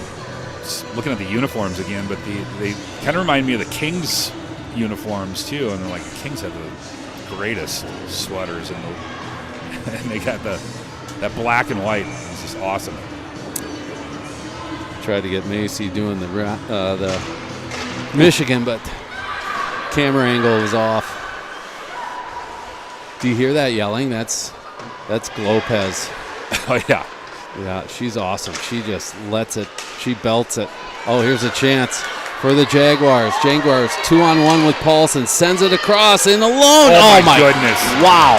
looking at the uniforms again, but they kind of remind me of the Kings uniforms too, and like the Kings have the greatest sweaters, and they got that black and white. It's just awesome. Tried to get Macy doing the Michigan, but camera angle was off. Do you hear that yelling? That's Lopez. Oh yeah. Yeah, she's awesome. She just lets it. She belts it. Oh, here's a chance for the Jaguars. Jaguars 2-on-1 with Paulson. Sends it across in alone. Oh my goodness. Wow.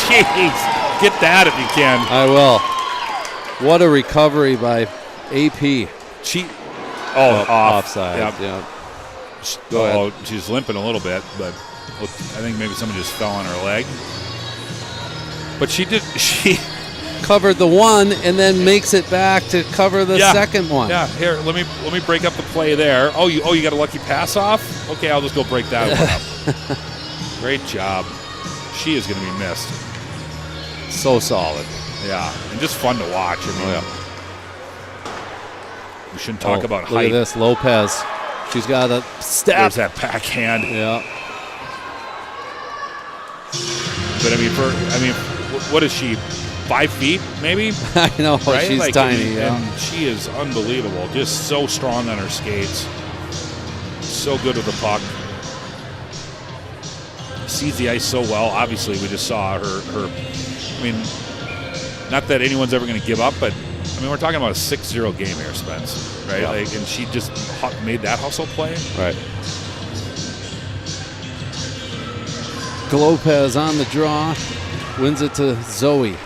Jeez. Get that if you can. I will. What a recovery by AP. Offside. Yep. Yeah. Go ahead. She's limping a little bit, but I think maybe somebody just fell on her leg. But she covered the one and then makes it back to cover the second one. Yeah, here, let me break up the play there. Oh, you got a lucky pass off? Okay, I'll just go break that one up. Great job. She is going to be missed. So solid. Yeah, and just fun to watch. I mean, we shouldn't talk about height. Look at this, Lopez. She's got a step. There's that backhand. Yeah. But I mean, what is she? 5 feet, maybe? I know, right? she's tiny. And she is unbelievable. Just so strong on her skates. So good with the puck. Sees the ice so well. Obviously, we just saw her. I mean, not that anyone's ever going to give up, but I mean, we're talking about a 6-0 game here, Spence, right? Yeah. And she just made that hustle play. Right. Lopez on the draw, wins it to Zoe.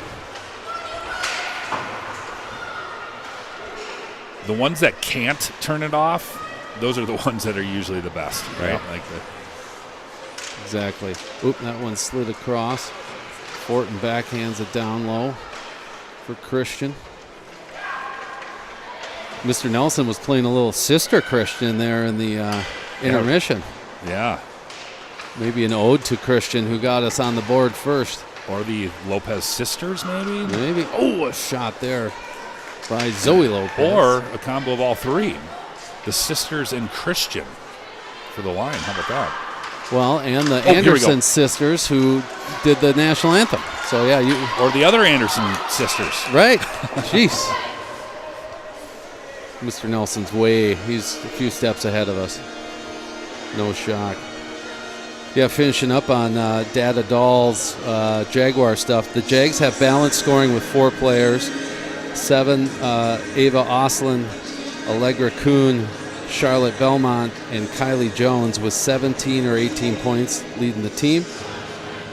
the ones that can't turn it off, those are the ones that are usually the best, right? Yeah. Like the, Exactly. Oop, that one slid across. Fortin backhands it down low for Christian. Mr. Nelson was playing a little sister Christian there in the intermission. yeah. Maybe an ode to Christian, who got us on the board first. Or the Lopez sisters, maybe? Maybe. Oh, a shot there by Zoe Lopez. Or a combo of all three. The sisters and Christian for the line. How about that? Well, and the here we go. Anderson sisters who did the national anthem. So, yeah, you. Or the other Anderson sisters. Right. Jeez. Mr. Nelson's he's a few steps ahead of us. No shock. Yeah, finishing up on Dada Dahl's Jaguar stuff. The Jags have balanced scoring with 4 players. 7, Ava Oslin, Allegra Kuhn, Charlotte Belmont, and Kylie Jones with 17 or 18 points leading the team.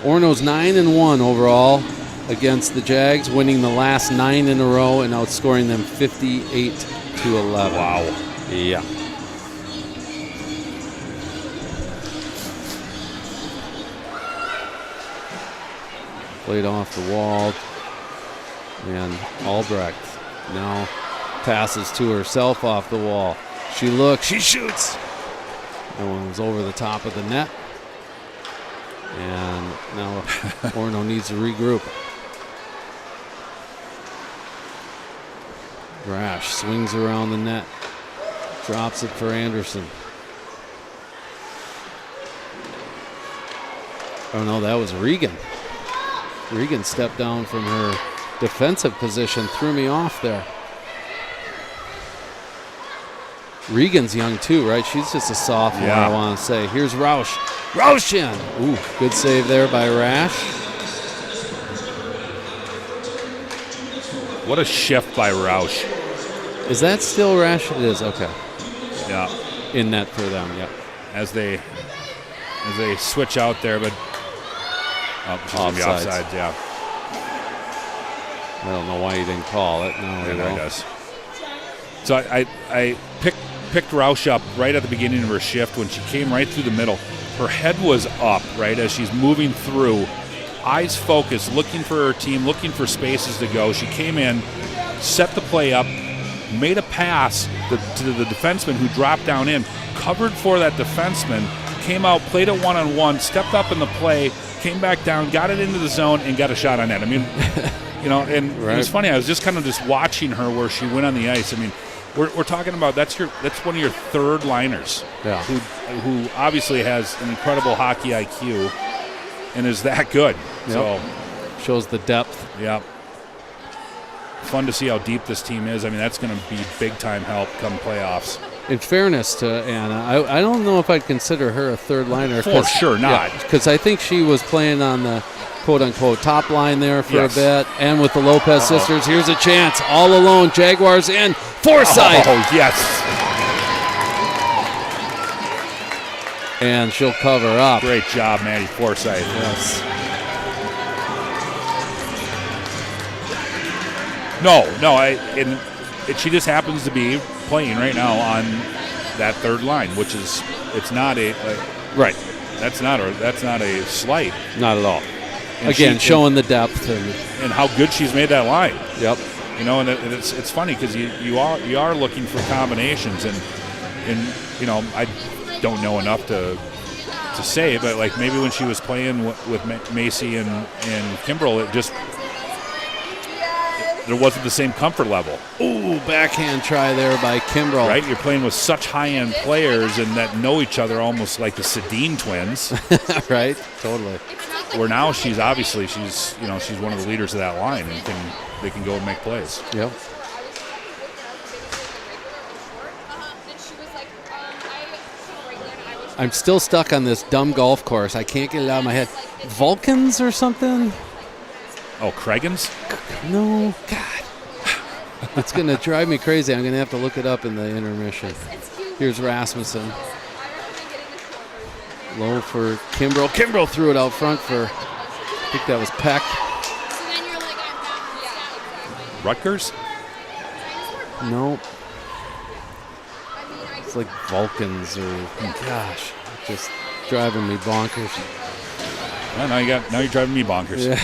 Orono's 9-1 overall against the Jags, winning the last 9 in a row and outscoring them 58-11. Wow. Yeah. Played off the wall. And Albrecht now passes to herself off the wall. She looks, she shoots. That one was over the top of the net. And now Orono needs to regroup. Rash swings around the net. Drops it for Anderson. Oh no, that was Regan. Regan stepped down from her defensive position, threw me off there. Regan's young too, right? She's just a sophomore, Yeah. I want to say. Here's Roush. Roush in! Ooh, good save there by Rash. What a shift by Roush. Is that still Rash? It is, okay. Yeah. In net for them, yep. As they switch out there, but she's gonna be Offsides. offside, yeah. I don't know why he didn't call it. No, Yeah, he no, he will. does. So I picked Roush up right at the beginning of her shift when she came right through the middle. Her head was up, right, as she's moving through. Eyes focused, looking for her team, looking for spaces to go. She came in, set the play up, made a pass to the defenseman who dropped down in, covered for that defenseman, came out, played it one-on-one, stepped up in the play, came back down, got it into the zone, and got a shot on net. I mean, you know, and Right. it's funny. I was just watching her where she went on the ice. I mean, we're talking about that's one of your third liners, Yeah. who obviously has an incredible hockey IQ and is that good. Yep. So, Shows the depth. yeah, fun to see how deep this team is. I mean, that's going to be big time help come playoffs. In fairness to Anna, I don't know if I'd consider her a third liner. For sure not. Because I think she was playing on the quote-unquote top line there for Yes. a bit. And with the Lopez sisters, here's a chance. All alone, Jaguars in. Forsythe! Oh yes, And she'll cover up. great job, Maddie Forsythe. Yes. She just happens to be playing right now on that third line, which is that's not a slight. Not at all. And Again, she- showing the depth. and how good she's made that line. Yep. You know, and it's funny because you are looking for combinations, and you know, I don't know enough to say, but like maybe when she was playing with Macy and Kimbrell, there wasn't the same comfort level. Ooh, backhand try there by Kimbrell. Right, you're playing with such high-end players and that know each other almost like the Sedin twins. Right, totally. Where now she's one of the leaders of that line, and they can go and make plays. Yep. I'm still stuck on this dumb golf course. I can't get it out of my head. Vulcans or something? Oh, Craigan's? No, God. It's going to drive me crazy. I'm going to have to look it up in the intermission. Here's Rasmussen. Low for Kimbrell. Kimbrell threw it out front for, I think that was Peck. Rutgers? No. It's like Vulcans or, gosh, just driving me bonkers. Yeah, now you're driving me bonkers. Yeah.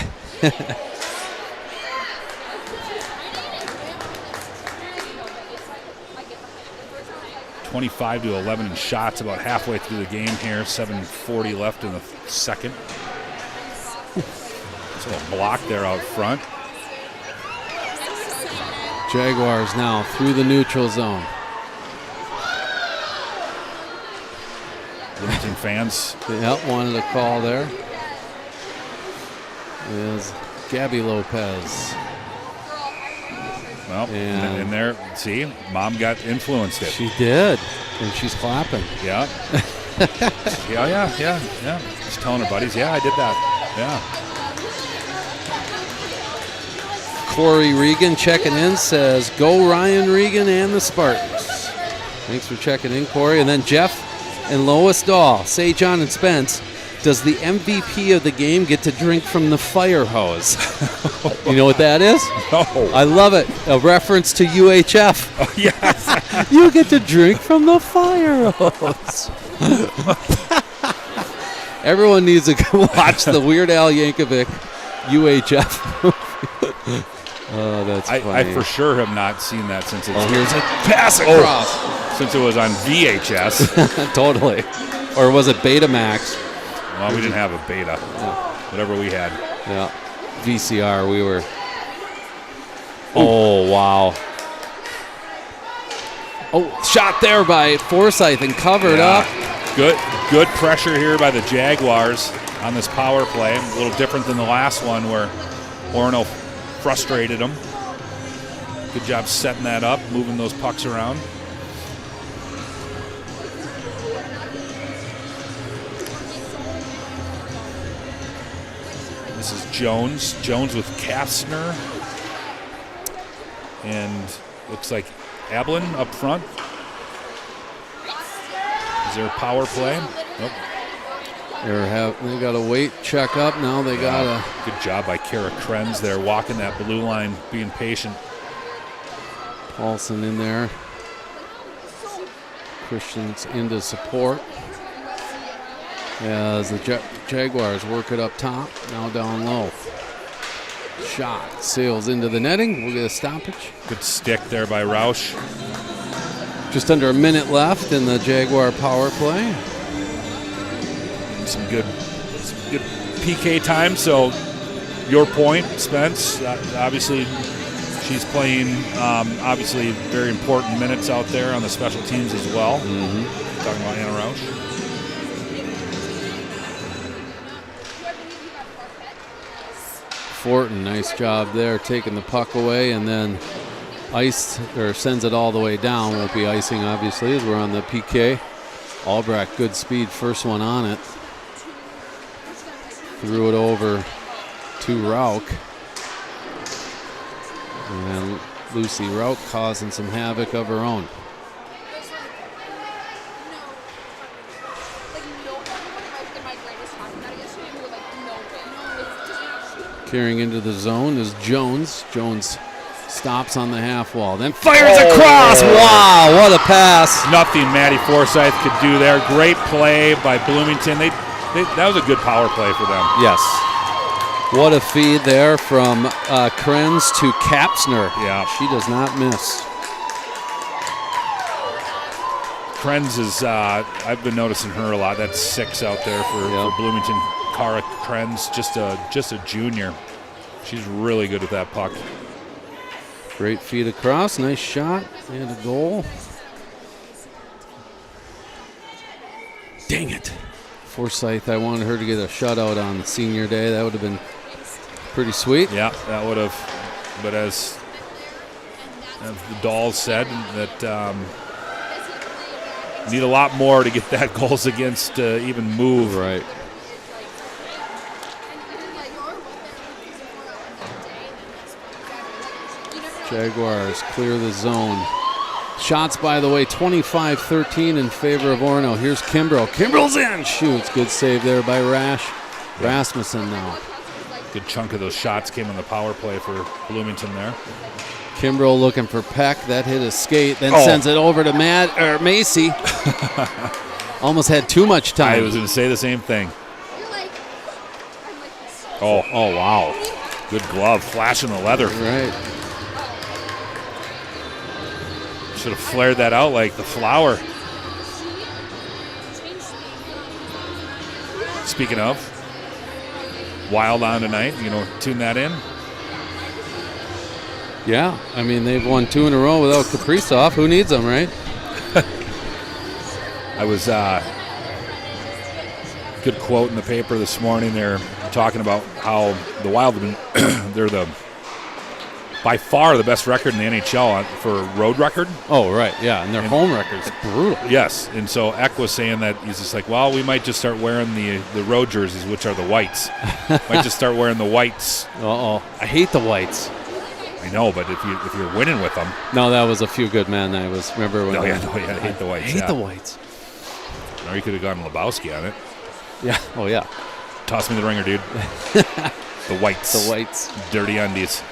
25-11 in shots, about halfway through the game here. 7:40 left in the second. So a block there out front. Jaguars now through the neutral zone. Bloomington fans. Yep, wanted a call there. Is Gabby Lopez. Well, and there, see, Mom got influenced it. She did, and she's clapping. Yeah. yeah. Just telling her buddies, yeah, I did that. Yeah. Corey Regan checking in, says, go Ryan Regan and the Spartans. Thanks for checking in, Corey. And then Jeff and Lois Dahl say, John and Spence, does the MVP of the game get to drink from the fire hose? You know what that is? No. I love it. A reference to UHF. Oh, yes. You get to drink from the fire hose. Everyone needs to go watch the Weird Al Yankovic UHF movie. Oh, that's funny. I for sure have not seen that since it's here's a pass across. Since it was on VHS. Totally. Or was it Betamax? Well, we didn't have a beta. Whatever we had. Yeah. VCR, we were. Oh, wow. Oh, shot there by Forsyth and covered up. Good pressure here by the Jaguars on this power play. A little different than the last one where Orono frustrated them. Good job setting that up, moving those pucks around. This is Jones. Jones with Kastner. And looks like Ablin up front. Is there a power play? Nope. They got a weight check up now. They got a good job by Kara Krenz there, walking that blue line, being patient. Paulson in there. Christians into support. As the Jaguars work it up top, now down low. Shot sails into the netting. We'll get a stoppage. Good stick there by Roush. Just under a minute left in the Jaguar power play. Some good PK time. So your point, Spence, obviously she's playing obviously very important minutes out there on the special teams as well. Mm-hmm. Talking about Anna Roush. Fortin, nice job there, taking the puck away and then sends it all the way down. Won't be icing, obviously, as we're on the PK. Albrecht, good speed, first one on it. Threw it over to Rauch. And Lucy Rauch causing some havoc of her own. Carrying into the zone is Jones. Jones stops on the half wall, then fires across. Wow, what a pass. Nothing Maddie Forsyth could do there. Great play by Bloomington. That was a good power play for them. Yes. What a feed there from Krenz to Kapsner. Yeah. She does not miss. Krenz is, I've been noticing her a lot. That's 6 out there for Bloomington. Cara Krenz, just a junior. She's really good with that puck. Great feed across, nice shot, and a goal. Dang it. Forsyth, I wanted her to get a shutout on senior day. That would have been pretty sweet. Yeah, that would have. But as the Dolls said, that need a lot more to get that goals against to even move. Right. Jaguars clear the zone. Shots, by the way, 25-13 in favor of Orono. Here's Kimbrell. Kimbrell's in. Shoots. Good save there by Rasmussen now. Good chunk of those shots came on the power play for Bloomington there. Kimbrough looking for Peck. That hit his skate, then sends it over to Macy. Almost had too much time. I was going to say the same thing. Oh, wow. Good glove, flashing the leather. Right. Should have flared that out like the flower. Speaking of, Wild on tonight. Tune that in. Yeah, I mean, they've won 2 in a row without Kaprizov. Who needs them, right? I was good quote in the paper this morning. They're talking about how the Wild have been they're by far the best record in the NHL for road record. Oh, right, yeah, and their home record's brutal. Yes, and so Eck was saying that he's just like, well, we might just start wearing the road jerseys, which are the whites. Might just start wearing the whites. I hate the whites. I know, but if you're winning with them. No, that was a few good men. I remember when. I hate the whites. I hate the whites. Or you could have gone Lebowski on it. Yeah. Oh yeah. Toss me the ringer, dude. The whites. The whites. Dirty undies.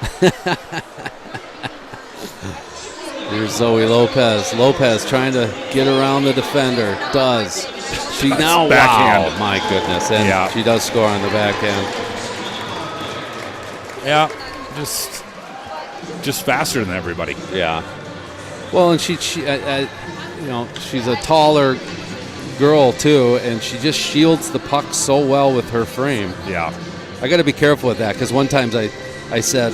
Here's Zoe Lopez. Lopez trying to get around the defender. Does. She now, backhand. Wow, my goodness. And she does score on the backhand. Yeah, just faster than everybody. Yeah. Well, and she's a taller girl too, and she just shields the puck so well with her frame. Yeah. I got to be careful with that because one time I said,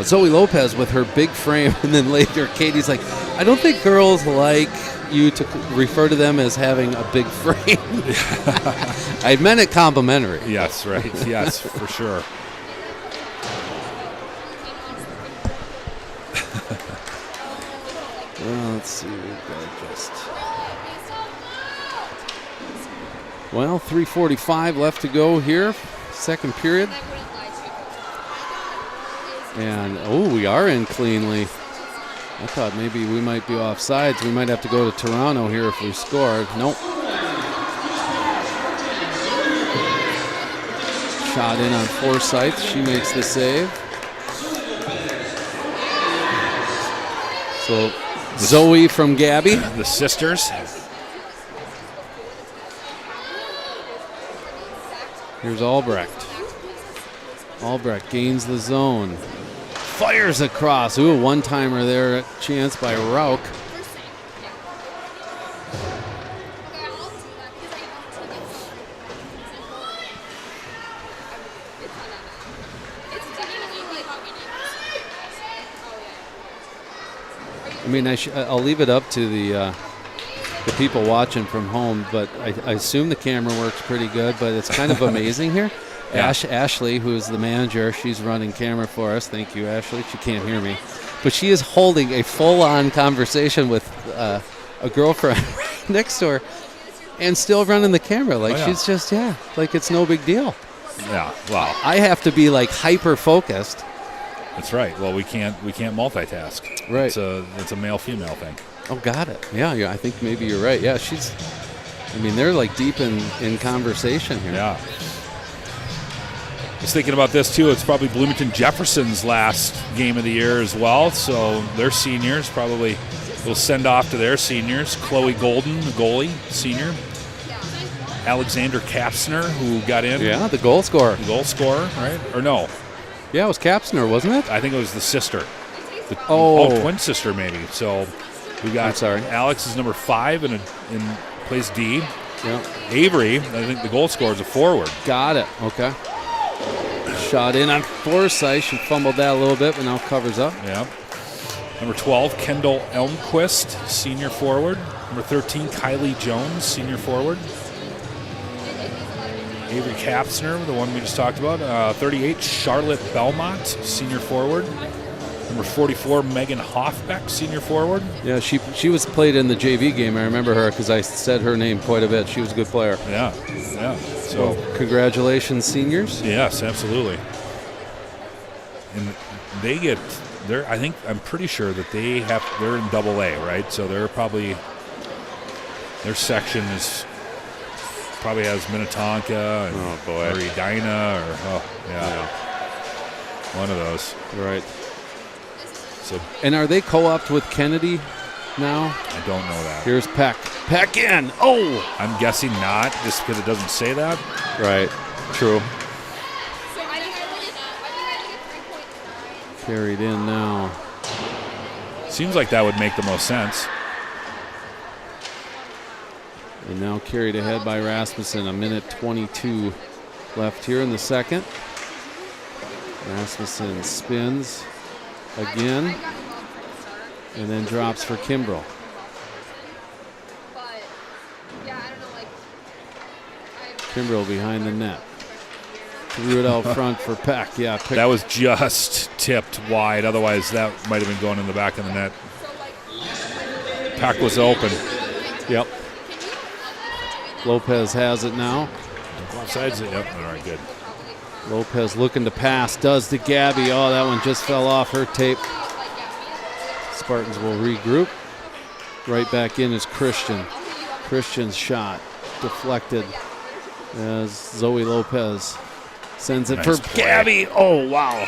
Zoe Lopez with her big frame, and then later Katie's like, I don't think girls like you to refer to them as having a big frame. I meant it complimentary. Yes, right. Yes, for sure. Well, let's see. We've got just 3:45 left to go here, second period. And, we are in cleanly. I thought maybe we might be offsides. We might have to go to Toronto here if we scored. Nope. Shot in on Forsyth. She makes the save. So Zoe from Gabby. The sisters. Here's Albrecht. Albrecht gains the zone. Fires across. Ooh, one-timer there. Chance by Rauk. I mean, I'll leave it up to the people watching from home, but I assume the camera works pretty good, but it's kind of amazing here. Yeah. Ashley, who's the manager, she's running camera for us. Thank you, Ashley. She can't hear me. But she is holding a full-on conversation with a girlfriend right next to her and still running the camera. Like, she's just, like it's no big deal. Yeah, wow. I have to be, like, hyper-focused. That's right. Well, we can't multitask. Right. It's a male-female thing. Oh, got it. Yeah, I think maybe you're right. Yeah, they're, like, deep in conversation here. Yeah. I was thinking about this too. It's probably Bloomington Jefferson's last game of the year as well. So their seniors probably will send off to their seniors. Chloe Golden, the goalie, senior. Alexander Kapsner, who got in. Yeah, the goal scorer. The goal scorer, right? Or no? Yeah, it was Kapsner, wasn't it? I think it was the sister. Oh, twin sister maybe. So we got Alex is number 5 and plays D. Yeah. Avery, I think the goal scorer is a forward. Got it. Okay. Shot in on Forsyth. She fumbled that a little bit, but now covers up. Yeah. Number 12, Kendall Elmquist, senior forward. Number 13, Kylie Jones, senior forward. Avery Kapsner, the one we just talked about. 38, Charlotte Belmont, senior forward. Number 44, Megan Hoffbeck, senior forward. Yeah, she was played in the JV game. I remember her because I said her name quite a bit. She was a good player. Yeah. So congratulations, seniors. Yes, absolutely. And I'm pretty sure that they're in AA, right? So they're probably, their section probably has Minnetonka or Edina or one of those. Right. So And are they co-opted with Kennedy now? I don't know that. Here's Peck. Peck in. Oh! I'm guessing not, just because it doesn't say that. Right. True. Carried in now. Seems like that would make the most sense. And now carried ahead by Rasmussen. 1:22 left here in the second. Rasmussen spins again and then drops for Kimbrell. Kimbrell behind the net. Threw it out front for Peck. Yeah, Peck. That was just tipped wide. Otherwise, that might have been going in the back of the net. Peck was open. Yep. Lopez has it now. Offsides it. Yep. All right, good. Lopez looking to pass. Does to Gabby. Oh, that one just fell off her tape. Spartans will regroup. Right back in is Christian. Christian's shot deflected as Zoe Lopez sends it Nice for play. Gabby. Oh, wow.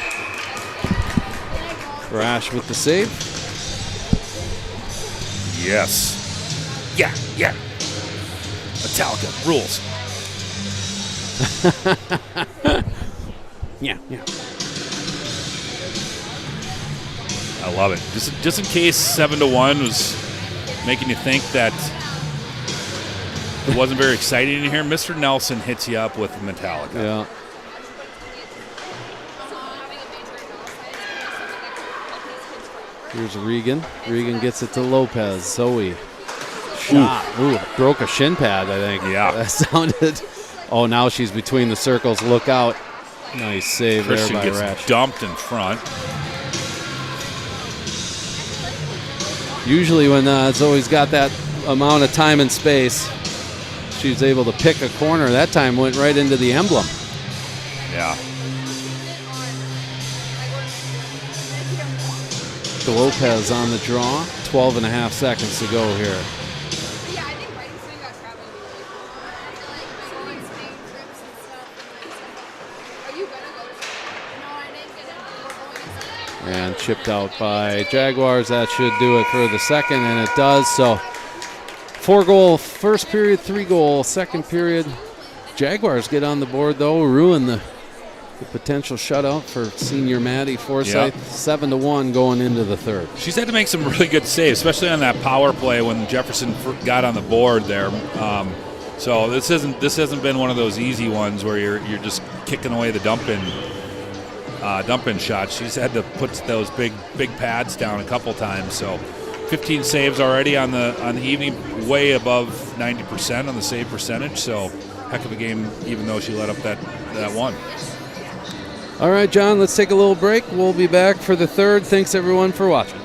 Rash with the save. Yes. Yeah. Metallica rules. Yeah. I love it. Just in case 7-1 was making you think that it wasn't very exciting in here, Mr. Nelson hits you up with Metallica. Yeah. Here's Regan. Regan gets it to Lopez. Zoe. Shot. Ooh, broke a shin pad, I think. Yeah. That sounded. Oh, now she's between the circles. Look out. Nice save Christian there by gets Rash. dumped in front. Usually when Zoe's got that amount of time and space, she's able to pick a corner. That time went right into the emblem. Yeah. To Lopez on the draw. 12 and a half seconds to go here. And chipped out by Jaguars. That should do it for the second, and it does. So 4-goal first period, 3-goal second period. Jaguars get on the board, though, ruin the potential shutout for senior Maddie Forsyth. Yep. 7-1 going into the third. She's had to make some really good saves, especially on that power play when Jefferson got on the board there. So this hasn't been one of those easy ones where you're just kicking away the dump-in shots. She's had to put those big pads down a couple times. So 15 saves already on the evening, way above 90% on the save percentage. So heck of a game, even though she let up that one. All right, John, let's take a little break. We'll be back for the third. Thanks, everyone, for watching.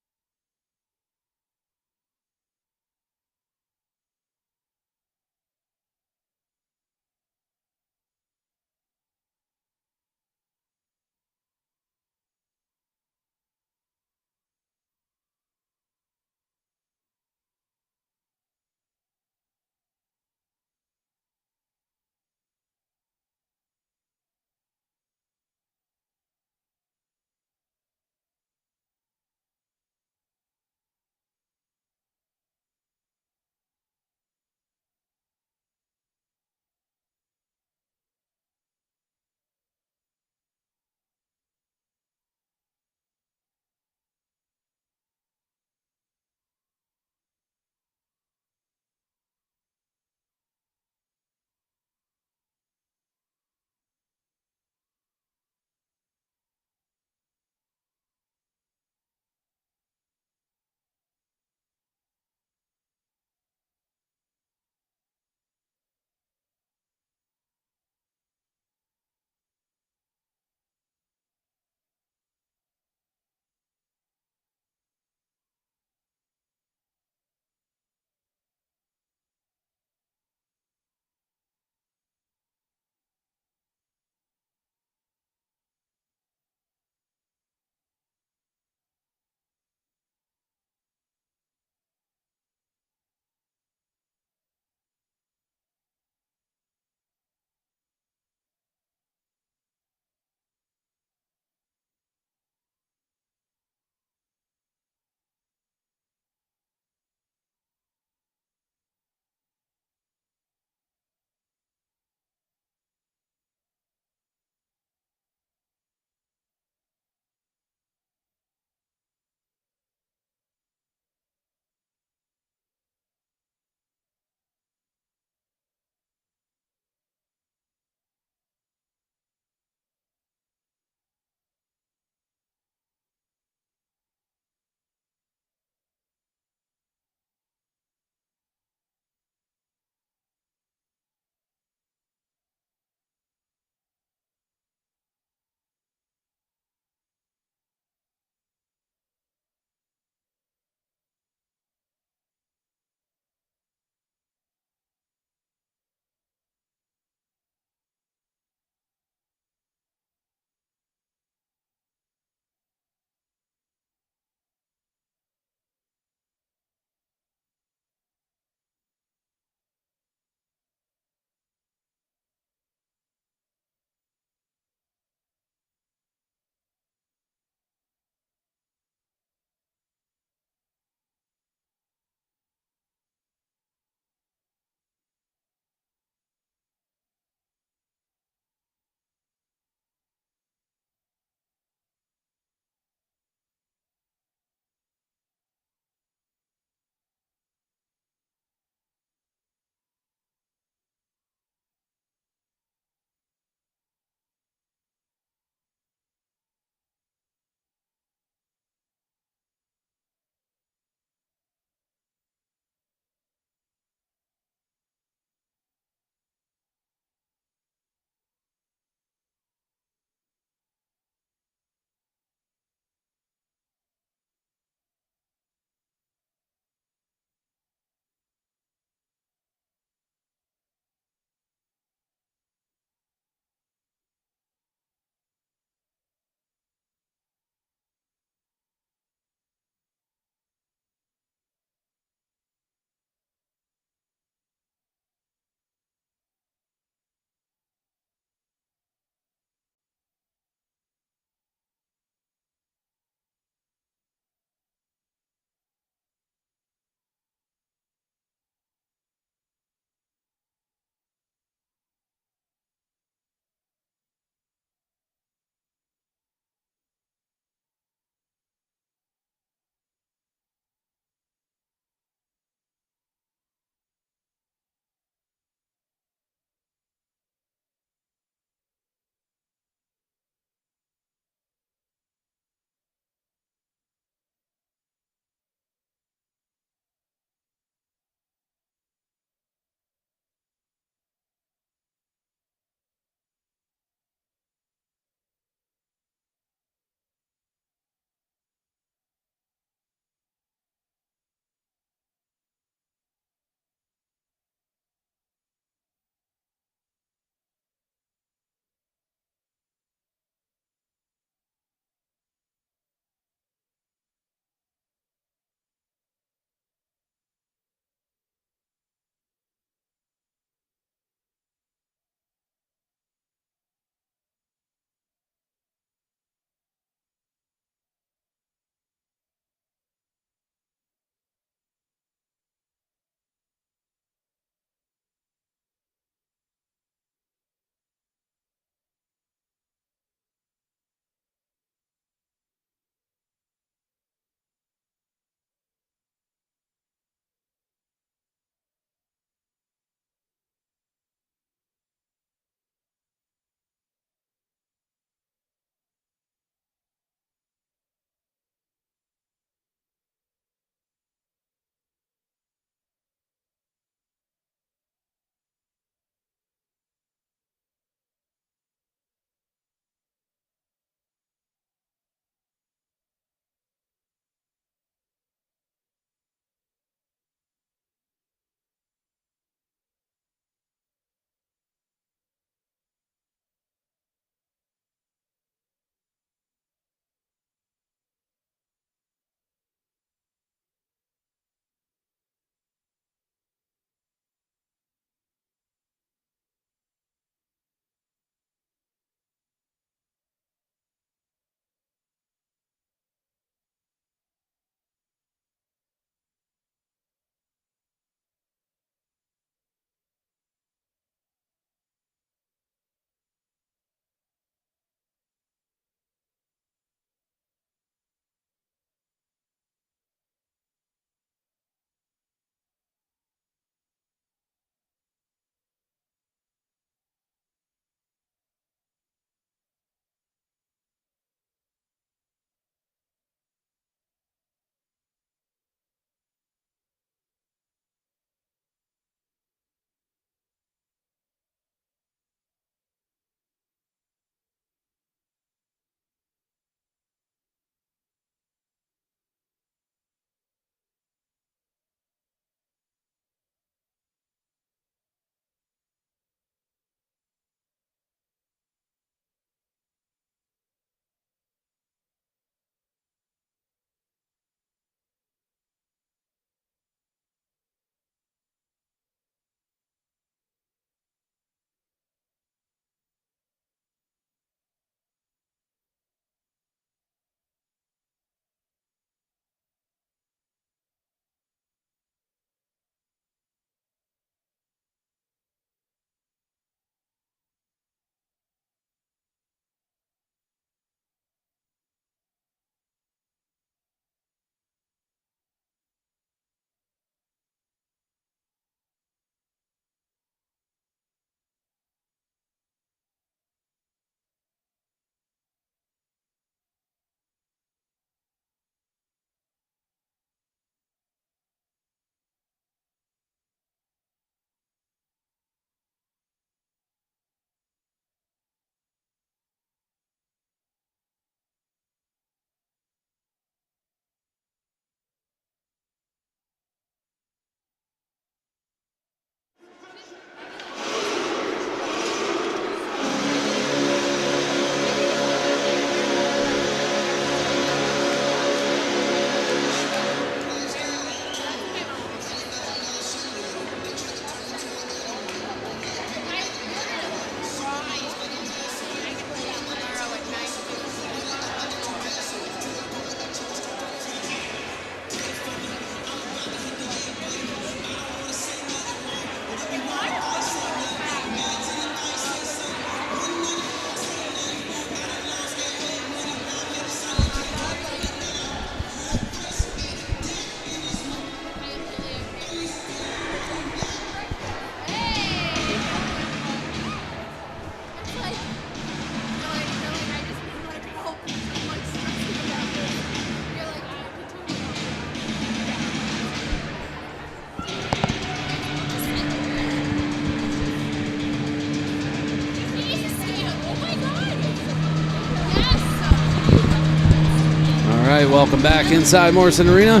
right, welcome back inside Morrison Arena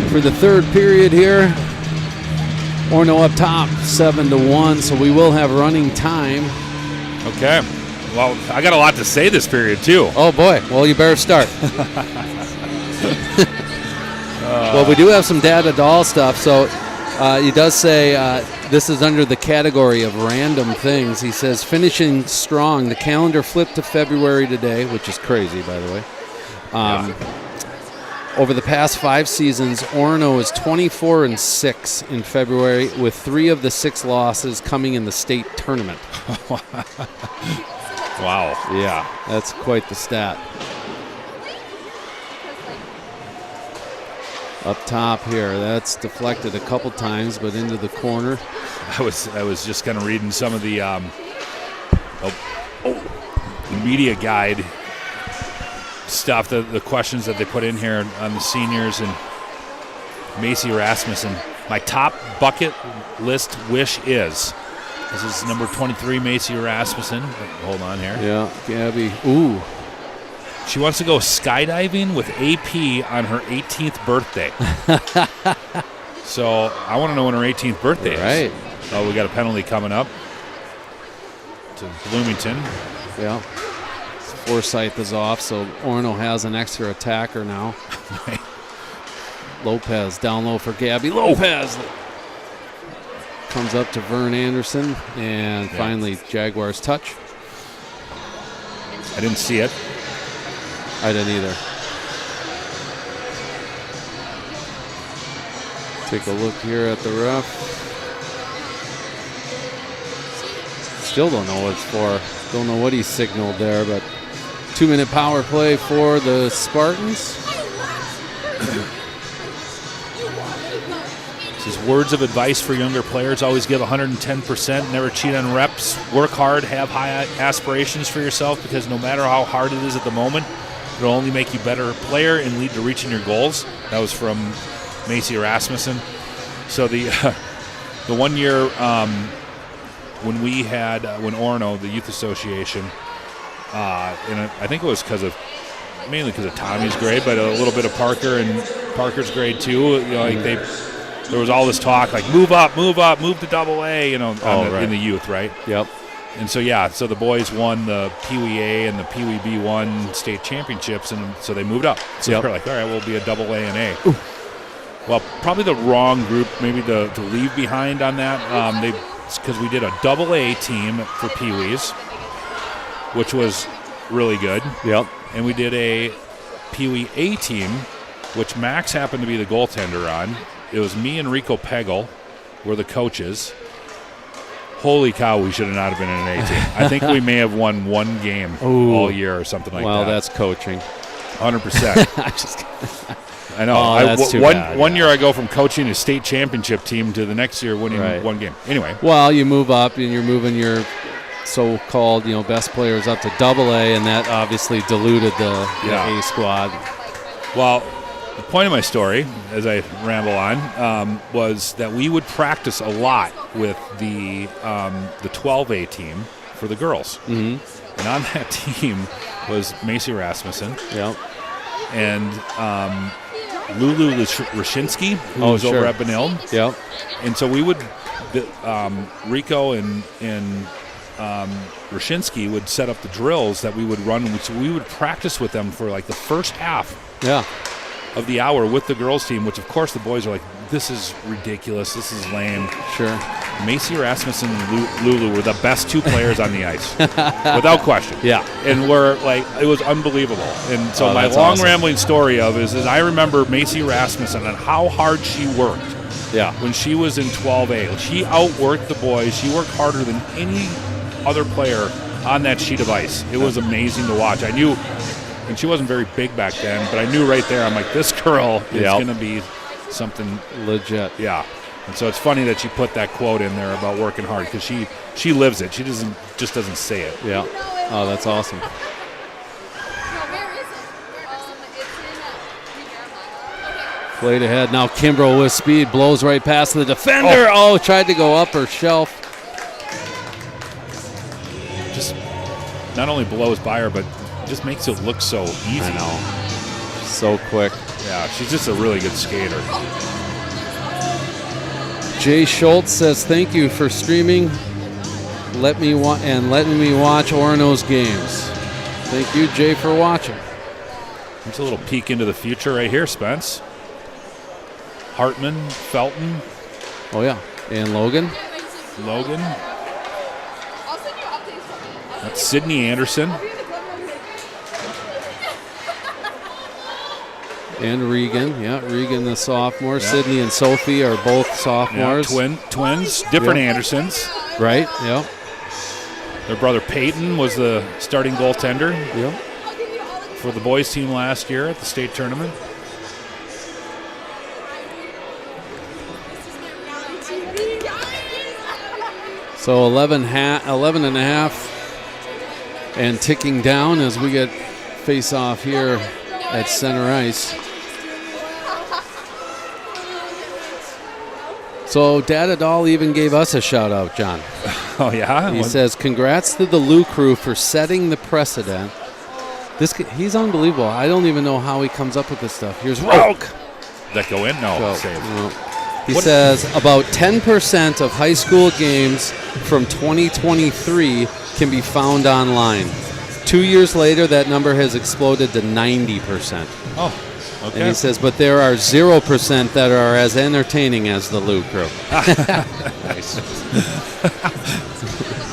for the third period here. Orono up top, 7-1, so we will have running time. Okay. Well, I got a lot to say this period, too. Oh, boy. Well, you better start. Well, we do have some data doll stuff, so he does say this is under the category of random things. He says, finishing strong. The calendar flipped to February today, which is crazy, by the way. Over the past 5 seasons, Orono is 24-6 in February, with 3 of the 6 losses coming in the state tournament. Wow. Yeah, that's quite the stat. Up top here, that's deflected a couple times, but into the corner. I was just kind of reading some of the media guide stuff, the questions that they put in here on the seniors and Macy Rasmussen. My top bucket list wish is, this is number 23, Macy Rasmussen. Hold on here. Yeah, Gabby. Ooh. She wants to go skydiving with AP on her 18th birthday. So I want to know when her 18th birthday is. Right. Oh, we got a penalty coming up to Bloomington. Yeah. Forsyth is off, so Orono has an extra attacker now. Lopez down low for Gabby. Lopez comes up to Vern Anderson, and finally Jaguars touch. I didn't see it. I didn't either. Take a look here at the ref. Still don't know what it's for. Don't know what he signaled there, but 2-minute power play for the Spartans. This is words of advice for younger players. Always give 110%. Never cheat on reps. Work hard. Have high aspirations for yourself, because no matter how hard it is at the moment, it'll only make you a better player and lead to reaching your goals. That was from Macy Rasmussen. So the 1 year when we had when Orono, the youth association, and I think it was mainly because of Tommy's grade, but a little bit of Parker and Parker's grade too. You know, like there was all this talk like move up, move to AA. You know, in the youth, right? Yep. And so so the boys won the Pee Wee A and the Pee Wee B1 state championships, and so they moved up. So they're like, all right, we'll be a AA and A. Ooh. Well, probably the wrong group, maybe to leave behind on that. Because we did a AA team for Pee Wees, which was really good. Yep. And we did a Pee Wee A team, which Max happened to be the goaltender on. It was me and Rico Pegel were the coaches. Holy cow, we should have not have been in an A team. I think we may have won 1 game all year or something like that. Well, that's coaching. 100%. I'm just kidding. I know. Oh, that's too bad, one year I go from coaching a state championship team to the next year winning 1 game. Anyway. Well, you move up and you're moving your so-called best players up to AA, and that obviously diluted the A squad. Well, the point of my story, as I ramble on, was that we would practice a lot with the 12A team for the girls. Mm-hmm. And on that team was Macy Rasmussen. Yep. And Lulu Rashinsky, who was over at Benilde. Yep. And so we would, Rico and Rashinsky would set up the drills that we would run. So we would practice with them for like the first half of the hour with the girls team, which of course the boys are like, this is ridiculous, this is lame. Sure. Macy Rasmussen and Lulu were the best 2 players on the ice, without question. Yeah. And we're like, it was unbelievable. And so my long rambling story is I remember Macy Rasmussen and how hard she worked. Yeah. When she was in 12A, she outworked the boys. She worked harder than any other player on that sheet of ice. It was amazing to watch. I knew, and she wasn't very big back then, but I knew right there, I'm like, this girl is going to be something legit. Yeah. And so it's funny that she put that quote in there about working hard, because she lives it. She doesn't say it. Yeah. Oh, that's awesome. Played ahead. Now Kimbrough with speed blows right past the defender. Oh, tried to go up her shelf. Just not only blows by her, but just makes it look so easy. I know. So quick. Yeah, she's just a really good skater. Jay Schultz says, thank you for streaming. Letting me watch Orono's games. Thank you, Jay, for watching. There's a little peek into the future right here, Spence. Hartman, Felton. Oh, yeah. And Logan. That's Sydney Anderson. And Regan. Yeah, Regan the sophomore. Yeah. Sydney and Sophie are both sophomores. Yeah, twins, different Andersons. Right, yeah. Their brother Peyton was the starting goaltender for the boys team last year at the state tournament. So 11 and a half and ticking down as we get face off here at center ice. So Dada Doll even gave us a shout out, John. Oh, yeah? He says, congrats to the Lou crew for setting the precedent. He's unbelievable. I don't even know how he comes up with this stuff. Here's Roke. Did that go in? No. Save. No. He says about 10% of high school games from 2023 can be found online. 2 years later, that number has exploded to 90%. Oh, okay. And he says, but there are 0% that are as entertaining as the Lou crew. Nice.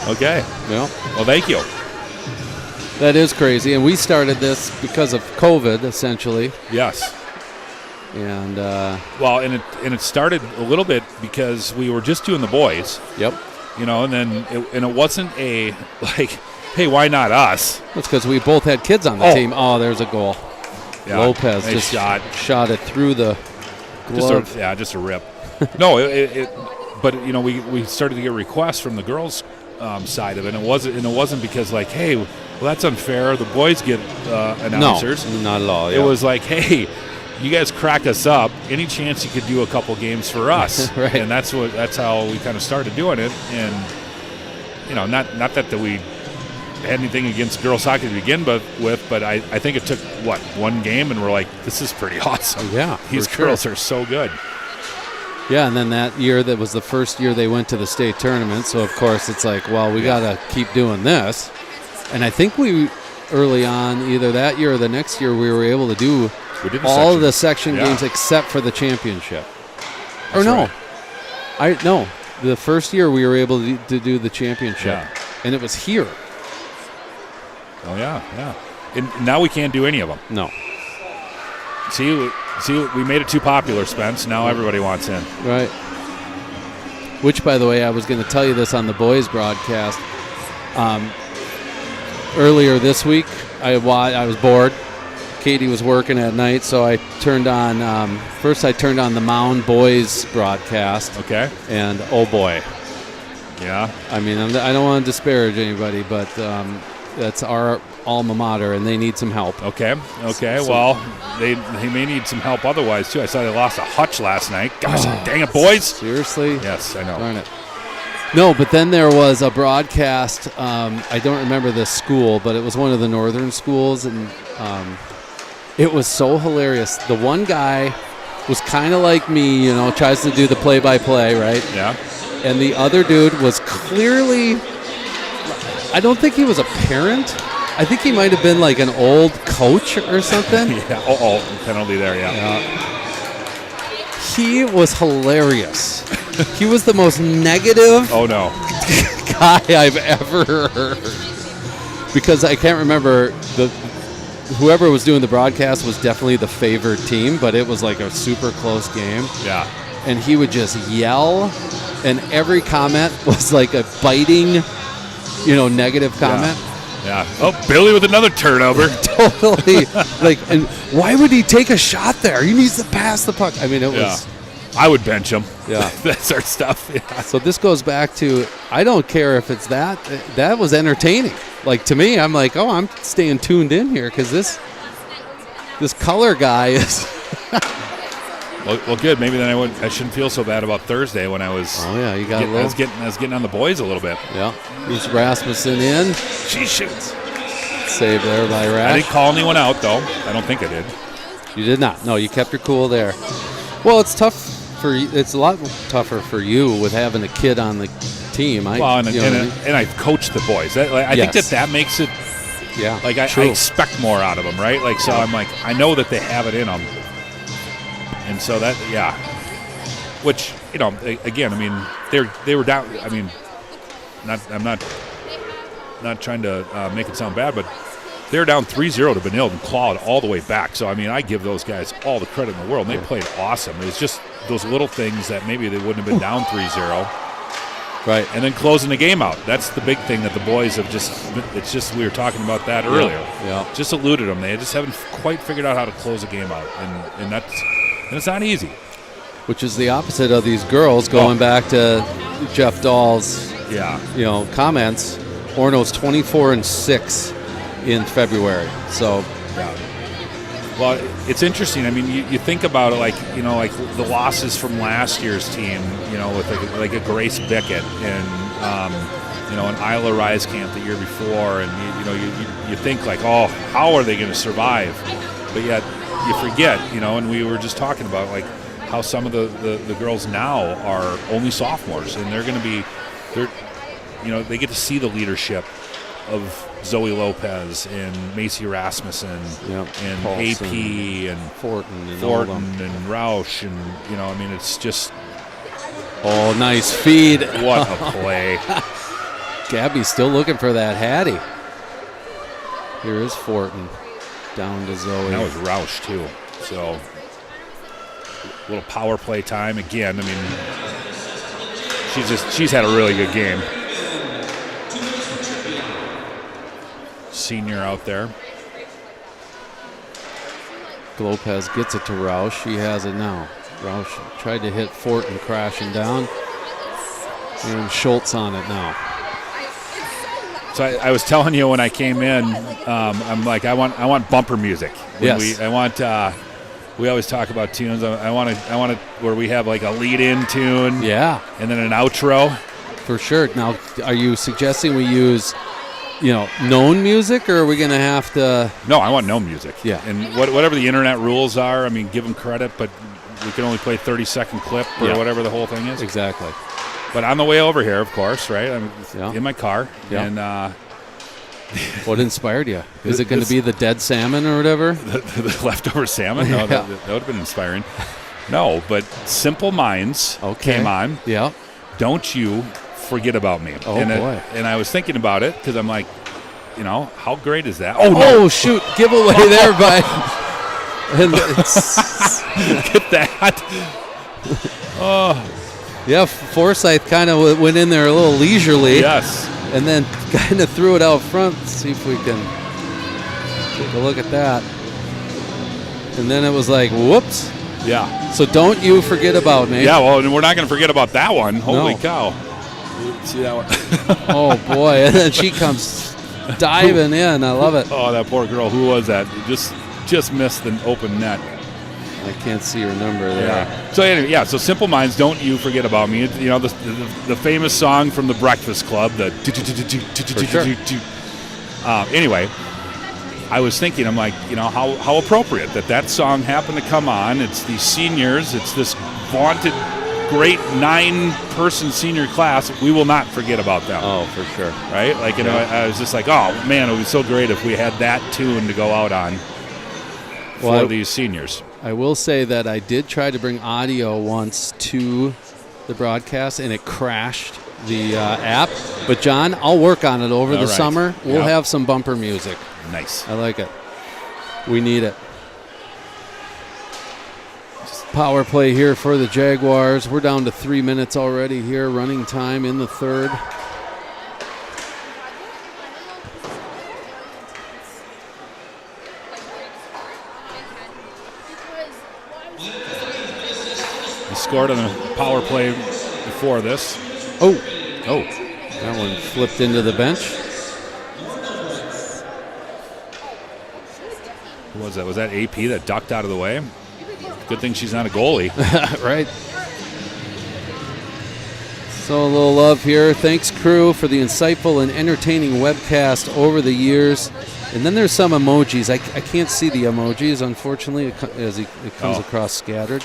Okay. Yeah. Well, thank you. That is crazy. And we started this because of COVID, essentially. Yes. And well, and it started a little bit because we were just doing the boys. Yep. You know, and then it wasn't a like, hey, why not us? That's because we both had kids on the team. Oh, there's a goal. Yeah, Lopez nice just shot it through the glove. Just a rip. No, but you know, we started to get requests from the girls' side of it. And it wasn't because like, hey, well, that's unfair. The boys get announcers. No, not at all. Yeah. It was like, hey, you guys crack us up. Any chance you could do a couple games for us? Right. And that's how we kind of started doing it. And you know, not that we had anything against girls hockey to begin with, but I think it took one game, and we're like, this is pretty awesome. Yeah, these girls are so good. Yeah, and then that year, that was the first year they went to the state tournament. So of course it's like, well, we got to keep doing this. And I think we early on, either that year or the next year, we were able to do all of the section games except for the championship. That's right. No. The first year we were able to do the championship, and it was here. Oh yeah. And now we can't do any of them. No. See, we made it too popular, Spence. Now everybody wants in. Right. Which, by the way, I was going to tell you this on the boys' broadcast. Earlier this week, I was bored. Katie was working at night, so I turned on. First, I turned on the Mound boys broadcast. Okay. And oh boy. Yeah. I mean, I don't want to disparage anybody, but that's our alma mater, and they need some help. Okay. Well, they may need some help otherwise too. I saw they lost a Hutch last night. Gosh, dang it, boys! Seriously? Yes, I know. Darn it. No, but then there was a broadcast. I don't remember the school, but it was one of the northern schools, and it was so hilarious. The one guy was kind of like me, you know, tries to do the play-by-play, right? Yeah. And the other dude was clearly, I don't think he was a parent. I think he might have been like an old coach or something. Yeah. Penalty there, yeah. He was hilarious. He was the most negative guy I've ever heard. Because I can't remember, whoever was doing the broadcast was definitely the favored team, but it was like a super close game. Yeah. And he would just yell, and every comment was like a biting, negative comment. Yeah. Oh, Billy with another turnover. Totally. And why would he take a shot there? He needs to pass the puck. I mean, it was. I would bench him. Yeah. That's our stuff. Yeah. So this goes back to, I don't care if it's that. That was entertaining. Like, to me, I'm like, I'm staying tuned in here because this color guy is. Well, good. Maybe then I shouldn't feel so bad about Thursday when I was. Oh yeah, you got I was getting on the boys a little bit. Yeah. Here's Rasmussen in. She shoots. Save there by Rash. I didn't call anyone out though. I don't think I did. You did not. No, you kept your cool there. Well, it's tough for you. It's a lot tougher for you with having a kid on the team. And I've coached the boys. I think that makes it. Yeah. Like I expect more out of them, right? Like so, I'm like I know that they have it in them, and so that which again, I mean they were down. I mean, I'm not trying to make it sound bad, but they're down 3-0 to Benilde and clawed all the way back. So I mean, I give those guys all the credit in the world. And they played awesome. It was just those little things that maybe they wouldn't have been down 3-0. Right. And then closing the game out. That's the big thing that the boys have it's just, we were talking about that earlier. Yeah. Just eluded them. They just haven't quite figured out how to close a game out. And it's not easy. Which is the opposite of these girls, going back to Jeff Dahl's comments. Orono's 24-6 in February. So well, it's interesting. I mean, you think about it like the losses from last year's team, with like a Grace Bickett and an Isla Risecamp the year before, and you think like, oh, how are they going to survive? But yet you forget, and we were just talking about like how some of the girls now are only sophomores, and they're going to be they get to see the leadership of Zoe Lopez and Macy Rasmussen and Paulson, AP and Fortin and Roush and I mean it's just nice feed. What a play. Gabby's still looking for that Hattie. Here is Fortin down to Zoe. And that was Roush too. So a little power play time again. I mean she's had a really good game. Senior out there. Lopez gets it to Roush. She has it now. Roush tried to hit Fortin crashing down. And Schultz on it now. So I was telling you when I came in, I'm like, I want bumper music. Yes. We always talk about tunes. I want it where we have like a lead-in tune. Yeah. And then an outro. For sure. Now, are you suggesting we use known music, or are we going to have to? No, I want known music. Yeah. And whatever the internet rules are, I mean, give them credit, but we can only play 30-second clip or whatever the whole thing is. Exactly. But on the way over here, of course, right? I'm in my car. Yeah. And what inspired you? Is it going to be the dead salmon or whatever? The leftover salmon? No, that would have been inspiring. No, but Simple Minds came on. Yeah. Don't You Forget About Me. Oh, boy. And I was thinking about it because I'm like, how great is that? Oh, shoot. Giveaway there by. Get that. Oh. Yeah, Forsyth kind of went in there a little leisurely. Yes. And then kind of threw it out front. Let's see if we can take a look at that. And then it was like, whoops. Yeah. So Don't You Forget About Me. Yeah, well, we're not going to forget about that one. Holy cow. See that one? Oh, boy. And then she comes diving in. I love it. Oh, that poor girl. Who was that? Just missed the open net. I can't see her number there. Yeah. So anyway, so Simple Minds, Don't You Forget About Me. The famous song from the Breakfast Club. Anyway, I was thinking, I'm like, how appropriate that song happened to come on. It's these seniors. It's this vaunted, great 9-person senior class. We will not forget about them. Oh, for sure. Right? Like, I was just like, oh man, it would be so great if we had that tune to go out on for these seniors. I will say that I did try to bring audio once to the broadcast, and it crashed the app. But, John, I'll work on it over the summer. We'll have some bumper music. Nice. I like it. We need it. Power play here for the Jaguars. We're down to 3 minutes already here, running time in the third. He scored on a power play before this. Oh, that one flipped into the bench. Who was that? Was that AP that ducked out of the way? Good thing she's not a goalie. Right. So a little love here. Thanks, crew, for the insightful and entertaining webcast over the years. And then there's some emojis. I can't see the emojis, unfortunately, as it comes across scattered.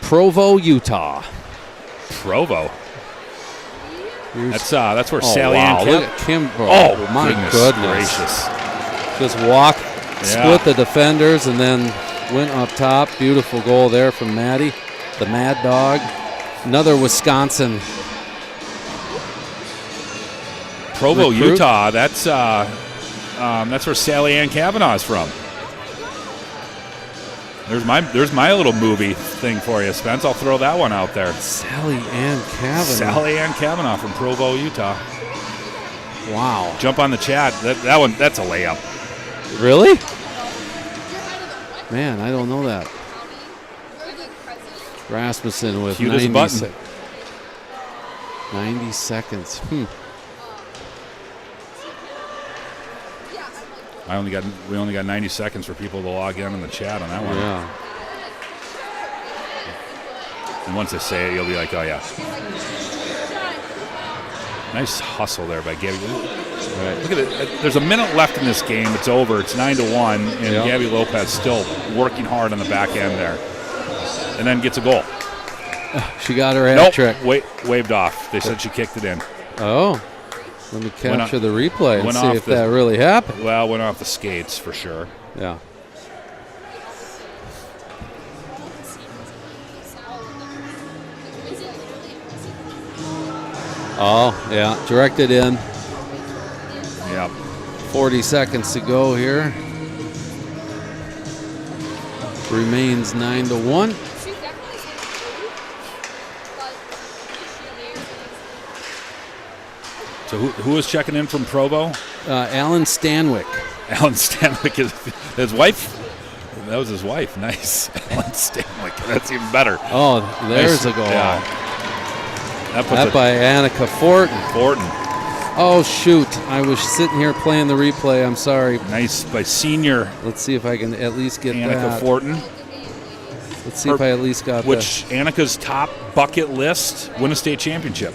Provo, Utah. Provo. Here's, That's where Sally Ann look at Kim. Oh, my goodness. gracious. Just split the defenders, and then went up top. Beautiful goal there from Maddie, the Mad Dog. Another Wisconsin. Provo, recruit. Utah. That's where Sally Ann Kavanaugh's from. There's my little movie thing for you, Spence. I'll throw that one out there. Sally Ann Kavanaugh. Sally Ann Kavanaugh from Provo, Utah. Wow. Jump on the chat. That one, that's a layup. Really? Man, I don't know that. Rasmussen with Cute as a 90, button. 90 seconds. We only got 90 seconds for people to log in the chat on that one. Yeah. And once I say it, you'll be like, oh yeah. Nice hustle there by Gabby. Right. Look at it. There's a minute left in this game. It's over. It's 9-1, and Yep. Gabby Lopez still working hard on the back end there, and then gets a goal. She got her hat trick. Waved off. They said she kicked it in. Oh. Let me capture the replay and went see off if that really happened. Well, went off the skates for sure. Yeah. Oh, yeah. Directed in. Yep. 40 seconds to go here. Remains 9-1. So who was checking in from Provo? Alan Stanwyck. Alan Stanwyck is his wife. That was his wife. Nice. Alan Stanwyck. That's even better. Oh, there's Nice. a goal. Yeah. That by Annika Fortin. Fortin. Oh, shoot. I was sitting here playing the replay. I'm sorry. Nice by senior Let's see if I can at least get Annika that. Fortin. Let's see if I at least got Which Annika's top bucket list, win a state championship.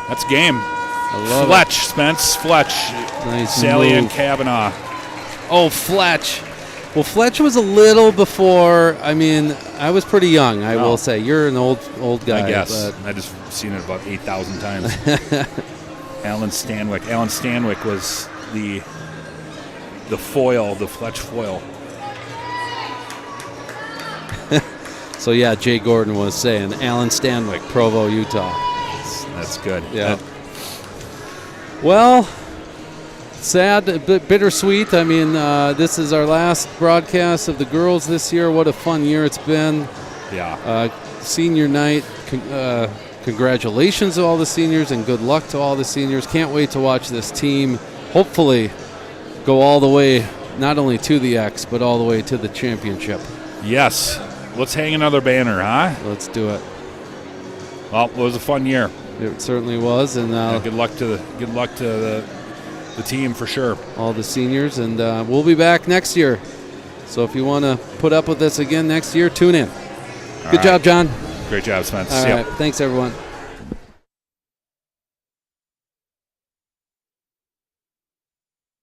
That's game. I love Fletch, Spence, Fletch. Nice Sally Ann move. Kavanaugh. Oh, Fletch. Well, Fletch was a little before. I mean, I was pretty young, I will say. You're an old guy. I guess. But I just seen it about 8,000 times. Alan Stanwyck. Alan Stanwyck was the foil, the Fletch foil. So, yeah, Jay Gordon was saying Alan Stanwyck, Provo, Utah. That's good. Yeah. Well, sad, a bit bittersweet. I mean, this is our last broadcast of the girls this year. What a fun year it's been. Yeah. Senior night. Congratulations to all the seniors and good luck to all the seniors. Can't wait to watch this team hopefully go all the way, not only to the X, but all the way to the championship. Yes. Let's hang another banner, huh? Let's do it. Well, it was a fun year. It certainly was, and Good luck to the team for sure. all the seniors, and we'll be back next year. So if you want to put up with us again next year, tune in. Good job, John. Great job, Spence. All See ya. right. Thanks, everyone.